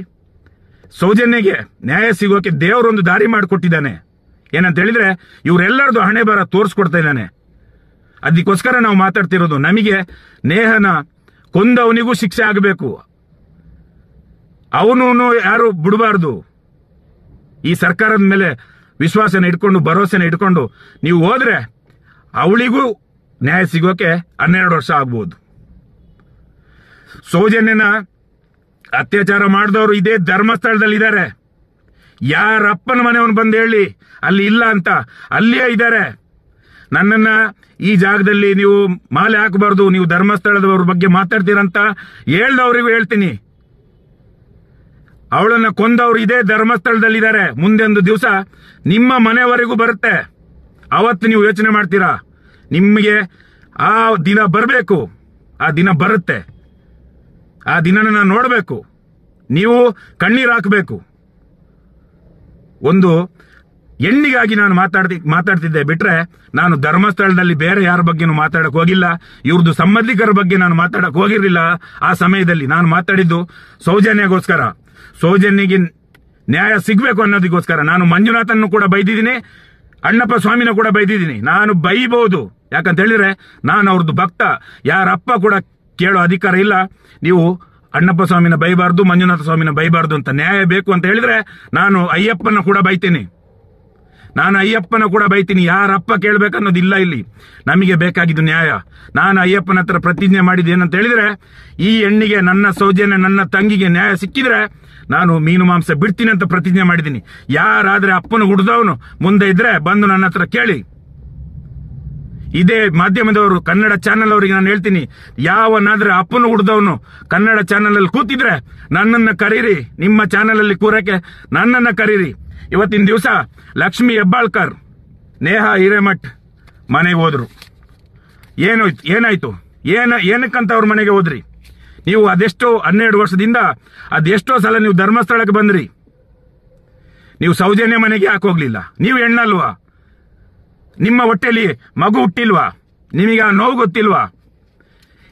ಸೌಜನ್ಯಗೆ ನ್ಯಾಯ ಸಿಗೋಕೆ ದೇವರೊಂದು ದಾರಿ ಮಾಡಿಕೊಟ್ಟಿದ್ದಾನೆ. ಏನಂತ ಹೇಳಿದ್ರೆ ಇವರೆಲ್ಲರದು ಹಣೆ ಬರ ತೋರಿಸ್ಕೊಡ್ತಾ ಇದ್ದಾನೆ. ಅದಕ್ಕೋಸ್ಕರ ನಾವು ಮಾತಾಡ್ತಿರೋದು. ನಮಗೆ ನೇಹನ ಕೊಂದವನಿಗೂ ಶಿಕ್ಷೆ ಆಗಬೇಕು, ಅವನು ಯಾರು ಬಿಡಬಾರ್ದು. ಈ ಸರ್ಕಾರದ ಮೇಲೆ ವಿಶ್ವಾಸನ ಇಟ್ಕೊಂಡು, ಭರವಸೆನ ಇಟ್ಕೊಂಡು ನೀವು ಹೋದ್ರೆ ಅವಳಿಗೂ ನ್ಯಾಯ ಸಿಗೋಕೆ 12 ವರ್ಷ ಆಗ್ಬೋದು. ಸೌಜನ್ಯನ ಅತ್ಯಾಚಾರ ಮಾಡಿದವರು ಇದೇ ಧರ್ಮಸ್ಥಳದಲ್ಲಿದ್ದಾರೆ. ಯಾರಪ್ಪನ ಮನೆಯವನು ಬಂದು ಹೇಳಿ ಅಲ್ಲಿ ಇಲ್ಲ ಅಂತ, ಅಲ್ಲಿಯೇ ಇದ್ದಾರೆ. ನನ್ನನ್ನ ಈ ಜಾಗದಲ್ಲಿ ನೀವು ಮಾಲೆ ಹಾಕಬಾರ್ದು, ನೀವು ಧರ್ಮಸ್ಥಳದವ್ರ ಬಗ್ಗೆ ಮಾತಾಡ್ತೀರಂತ ಹೇಳ್ದವ್ರಿಗೂ ಹೇಳ್ತೀನಿ. ಅವಳನ್ನ ಕೊಂದವ್ರು ಇದೇ ಧರ್ಮಸ್ಥಳದಲ್ಲಿದ್ದಾರೆ. ಮುಂದೆ ಒಂದು ದಿವಸ ನಿಮ್ಮ ಮನೆಯವರೆಗೂ ಬರುತ್ತೆ. ಅವತ್ತು ನೀವು ಯೋಚನೆ ಮಾಡ್ತೀರಾ. ನಿಮಗೆ ಆ ದಿನ ಬರಬೇಕು, ಆ ದಿನ ಬರುತ್ತೆ. ಆ ದಿನನ ನೋಡಬೇಕು, ನೀವು ಕಣ್ಣೀರು ಹಾಕಬೇಕು. ಒಂದು ಹೆಣ್ಣಿಗಾಗಿ ನಾನು ಮಾತಾಡ್ತಿದ್ದೆ ಬಿಟ್ರೆ ನಾನು ಧರ್ಮಸ್ಥಳದಲ್ಲಿ ಬೇರೆ ಯಾರ ಬಗ್ಗೆನೂ ಮಾತಾಡಕ್ ಹೋಗಿಲ್ಲ. ಇವ್ರದ್ದು ಸಂಬಂಧಿಕರ ಬಗ್ಗೆ ನಾನು ಮಾತಾಡಕ್ ಹೋಗಿರ್ಲಿಲ್ಲ. ಆ ಸಮಯದಲ್ಲಿ ನಾನು ಮಾತಾಡಿದ್ದು ಸೌಜನ್ಯಗೋಸ್ಕರ, ಸೌಜನ್ಯಗೆ ನ್ಯಾಯ ಸಿಗ್ಬೇಕು ಅನ್ನೋದಕ್ಕೋಸ್ಕರ. ನಾನು ಮಂಜುನಾಥನ್ನು ಕೂಡ ಬೈದಿದ್ದೀನಿ, ಅಣ್ಣಪ್ಪ ಸ್ವಾಮಿನ ಕೂಡ ಬೈದಿದ್ದೀನಿ. ನಾನು ಬೈಬಹುದು, ಯಾಕಂತ ಹೇಳಿದ್ರೆ ನಾನು ಅವ್ರದ್ದು ಭಕ್ತ. ಯಾರಪ್ಪ ಕೂಡ ಕೇಳೋ ಅಧಿಕಾರ ಇಲ್ಲ. ನೀವು ಅಣ್ಣಪ್ಪ ಸ್ವಾಮಿನ ಬೈಬಾರ್ದು, ಮಂಜುನಾಥ ಸ್ವಾಮಿನ ಬೈಬಾರ್ದು ಅಂತ. ನ್ಯಾಯ ಬೇಕು ಅಂತ ಹೇಳಿದ್ರೆ ನಾನು ಅಯ್ಯಪ್ಪನ ಕೂಡ ಬೈತೀನಿ. ಯಾರಪ್ಪ ಕೇಳ್ಬೇಕನ್ನೋದಿಲ್ಲ ಇಲ್ಲಿ. ನಮಗೆ ಬೇಕಾಗಿದ್ದು ನ್ಯಾಯ. ನಾನು ಅಯ್ಯಪ್ಪನ ಹತ್ರ ಪ್ರತಿಜ್ಞೆ ಮಾಡಿದ್ದು ಏನಂತ ಹೇಳಿದ್ರೆ, ಈ ಹೆಣ್ಣಿಗೆ, ನನ್ನ ಸೌಜನ್ಯ, ನನ್ನ ತಂಗಿಗೆ ನ್ಯಾಯ ಸಿಕ್ಕಿದ್ರೆ ನಾನು ಮೀನು ಮಾಂಸ ಬಿಡ್ತೀನಿ ಅಂತ ಪ್ರತಿಜ್ಞೆ ಮಾಡಿದ್ದೀನಿ. ಯಾರಾದ್ರೆ ಅಪ್ಪನ ಹುಡ್ದವನು ಮುಂದೆ ಇದ್ರೆ ಬಂದು ನನ್ನ ಹತ್ರ ಕೇಳಿ. ಇದೇ ಮಾಧ್ಯಮದವರು, ಕನ್ನಡ ಚಾನೆಲ್ ಅವರಿಗೆ ನಾನು ಹೇಳ್ತೀನಿ, ಯಾವನಾದ್ರೆ ಅಪ್ಪನ ಹುಡ್ದವನು ಕನ್ನಡ ಚಾನೆಲ್ ಅಲ್ಲಿ ಕೂತಿದ್ರೆ ನನ್ನನ್ನ ಕರೀರಿ. ನಿಮ್ಮ ಚಾನೆಲ್ ಅಲ್ಲಿ ಕೂರಕ್ಕೆ ನನ್ನನ್ನ ಕರೀರಿ. ಇವತ್ತಿನ ದಿವಸ ಲಕ್ಷ್ಮಿ ಹೆಬ್ಬಾಳ್ಕರ್, ನೇಹಾ ಹಿರೇಮಠ್ ಮನೆಗೆ ಹೋದ್ರು. ಏನಾಯ್ತು? ಏನಕ್ಕಂತ ಅವ್ರ ಮನೆಗೆ ಹೋದ್ರಿ? ನೀವು ಅದೆಷ್ಟೋ 12 ವರ್ಷದಿಂದ ಅದೆಷ್ಟೋ ಸಲ ನೀವು ಧರ್ಮಸ್ಥಳಕ್ಕೆ ಬಂದ್ರಿ. ನೀವು ಸೌಜನ್ಯ ಮನೆಗೆ ಯಾಕೆ ಹೋಗ್ಲಿಲ್ಲ? ನೀವು ಹೆಣ್ಣಲ್ವಾ? ನಿಮ್ಮ ಹೊಟ್ಟೆಲಿ ಮಗು ಹುಟ್ಟಿಲ್ವಾ? ನಿಮಗೆ ಆ ನೋವು ಗೊತ್ತಿಲ್ವಾ?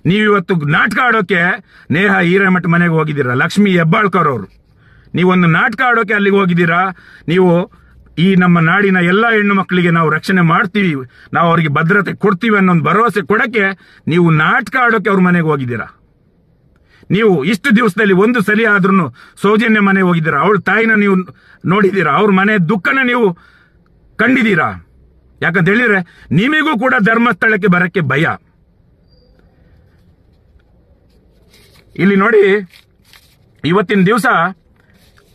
ನೀವಿವತ್ತು ನಾಟಕ ಆಡೋಕೆ ನೇಹಾ ಹಿರೇಮಠ್ ಮನೆಗೆ ಹೋಗಿದ್ದೀರಾ. ಲಕ್ಷ್ಮಿ ಹೆಬ್ಬಾಳ್ಕರ್ ಅವರು, ನೀವೊಂದು ನಾಟಕ ಆಡೋಕೆ ಅಲ್ಲಿಗೆ ಹೋಗಿದ್ದೀರಾ. ನೀವು ಈ ನಮ್ಮ ನಾಡಿನ ಎಲ್ಲಾ ಹೆಣ್ಣು ಮಕ್ಕಳಿಗೆ ನಾವು ರಕ್ಷಣೆ ಮಾಡ್ತೀವಿ, ನಾವು ಅವರಿಗೆ ಭದ್ರತೆ ಕೊಡ್ತೀವಿ ಅನ್ನೋ ಒಂದು ಭರವಸೆ ಕೊಡಕ್ಕೆ ನೀವು ನಾಟಕ ಆಡೋಕೆ ಅವ್ರ ಮನೆಗೆ ಹೋಗಿದ್ದೀರಾ. ನೀವು ಇಷ್ಟು ದಿವಸದಲ್ಲಿ ಒಂದು ಸಲ ಆದ್ರೂ ಸೌಜನ್ಯ ಮನೆಗೆ ಹೋಗಿದ್ದೀರಾ. ಅವಳ ತಾಯಿನ ನೀವು ನೋಡಿದ್ದೀರಾ, ಅವ್ರ ಮನೆ ದುಃಖನ ನೀವು ಕಂಡಿದ್ದೀರಾ. ಯಾಕಂತ ಹೇಳಿದ್ರೆ ನಿಮಗೂ ಕೂಡ ಧರ್ಮಸ್ಥಳಕ್ಕೆ ಬರಕ್ಕೆ ಭಯ. ಇಲ್ಲಿ ನೋಡಿ, ಇವತ್ತಿನ ದಿವಸ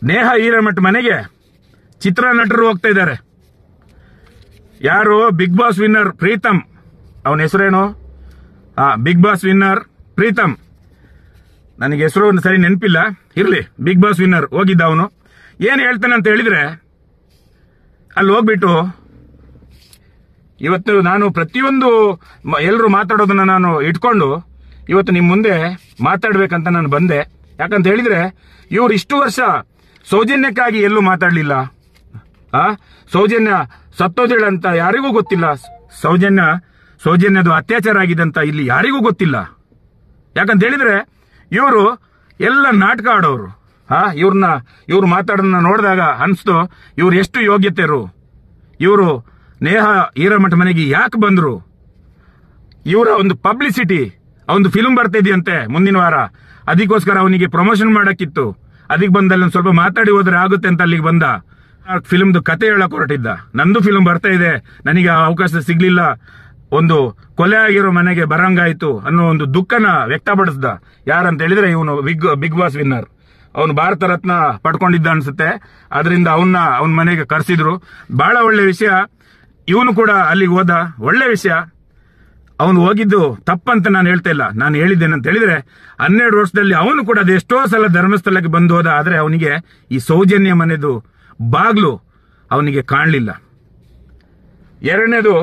ನೇಹಾ ಹಿರೇಮಠ್ ಮನೆಗೆ ಚಿತ್ರ ನಟರು ಹೋಗ್ತಾ ಇದ್ದಾರೆ. ಯಾರು? Bigg Boss winner Pritam. ಅವನ ಹೆಸರೇನು? Bigg Boss winner Pritam. ನನಗೆ ಹೆಸರು ಸರಿ ನೆನಪಿಲ್ಲ, ಇರ್ಲಿ. ಬಿಗ್ ಬಾಸ್ ವಿನ್ನರ್ ಹೋಗಿದ್ದ ಅವನು. ಏನ್ ಹೇಳ್ತಾನೆ ಅಂತ ಹೇಳಿದ್ರೆ, ಅಲ್ಲಿ ಹೋಗ್ಬಿಟ್ಟು ಇವತ್ತು ನಾನು ಪ್ರತಿಯೊಂದು ಎಲ್ಲರೂ ಮಾತಾಡೋದನ್ನ ನಾನು ಇಟ್ಕೊಂಡು ಇವತ್ತು ನಿಮ್ ಮುಂದೆ ಮಾತಾಡ್ಬೇಕಂತ ನಾನು ಬಂದೆ. ಯಾಕಂತ ಹೇಳಿದ್ರೆ ಇವ್ರು ಇಷ್ಟು ವರ್ಷ ಸೌಜನ್ಯಕ್ಕಾಗಿ ಎಲ್ಲೂ ಮಾತಾಡ್ಲಿಲ್ಲ. ಸೌಜನ್ಯ ಸತ್ತೋದಿಳಂತ ಯಾರಿಗೂ ಗೊತ್ತಿಲ್ಲ. ಸೌಜನ್ಯದು ಅತ್ಯಾಚಾರ ಆಗಿದೆ ಅಂತ ಇಲ್ಲಿ ಯಾರಿಗೂ ಗೊತ್ತಿಲ್ಲ. ಯಾಕಂತ ಹೇಳಿದ್ರೆ ಇವರು ಎಲ್ಲ ನಾಟಕ ಆಡೋರು. ಇವ್ರು ಮಾತಾಡೋದನ್ನ ನೋಡಿದಾಗ ಅನ್ಸ್ತು, ಇವ್ರು ಎಷ್ಟು ಯೋಗ್ಯತೆರು. ಇವರು ನೇಹಾ ಹಿರೇಮಠ್ ಮನೆಗೆ ಯಾಕೆ ಬಂದ್ರು? ಇವರ ಒಂದು ಪಬ್ಲಿಸಿಟಿ, ಅವನು ಫಿಲ್ಮ್ ಬರ್ತಾ ಇದೆಯಂತೆ ಮುಂದಿನ ವಾರ, ಅದಕ್ಕೋಸ್ಕರ ಅವನಿಗೆ ಪ್ರಮೋಷನ್ ಮಾಡಕ್ಕಿತ್ತು. ಅದಕ್ಕೆ ಬಂದಲ್ಲಿ ಒಂದು ಸ್ವಲ್ಪ ಮಾತಾಡಿ ಹೋದ್ರೆ ಆಗುತ್ತೆ ಅಂತ ಅಲ್ಲಿಗೆ ಬಂದ. ಫಿಲ್ಮ್ದು ಕತೆ ಹೇಳಕ್ ಹೊರಟಿದ್ದ. ನಂದು ಫಿಲ್ಮ್ ಬರ್ತಾ ಇದೆ, ನನಗೆ ಆ ಅವಕಾಶ ಸಿಗ್ಲಿಲ್ಲ, ಒಂದು ಕೊಲೆ ಆಗಿರೋ ಮನೆಗೆ ಬರಂಗಾಯ್ತು ಅನ್ನೋ ಒಂದು ದುಃಖನ ವ್ಯಕ್ತಪಡಿಸ್ದ. ಯಾರಂತ ಹೇಳಿದ್ರೆ ಇವನು ಬಿಗ್ ಬಾಸ್ ವಿನ್ನರ್. ಅವನು ಭಾರತ ರತ್ನ ಪಡ್ಕೊಂಡಿದ್ದ ಅನ್ಸುತ್ತೆ. ಅದರಿಂದ ಅವನ ಮನೆಗೆ ಕರೆಸಿದ್ರು. ಬಹಳ ಒಳ್ಳೆ ವಿಷಯ. ಇವನು ಕೂಡ ಅಲ್ಲಿಗೆ ಹೋದ, ಒಳ್ಳೆ ವಿಷಯ. ಅವನು ಹೋಗಿದ್ದು ತಪ್ಪಂತ ನಾನು ಹೇಳ್ತಾ ಇಲ್ಲ. ನಾನು ಹೇಳಿದ್ದೇನಂತ ಹೇಳಿದ್ರೆ 12 ವರ್ಷದಲ್ಲಿ ಅವನು ಕೂಡ ಅದೆಷ್ಟೋ ಸಲ ಧರ್ಮಸ್ಥಳಕ್ಕೆ ಬಂದು ಹೋದ. ಆದ್ರೆ ಅವನಿಗೆ ಈ ಸೌಜನ್ಯ ಮನೆದು ಬಾಗ್ಲು ಅವನಿಗೆ ಕಾಣಲಿಲ್ಲ. ಎರಡನೇದು,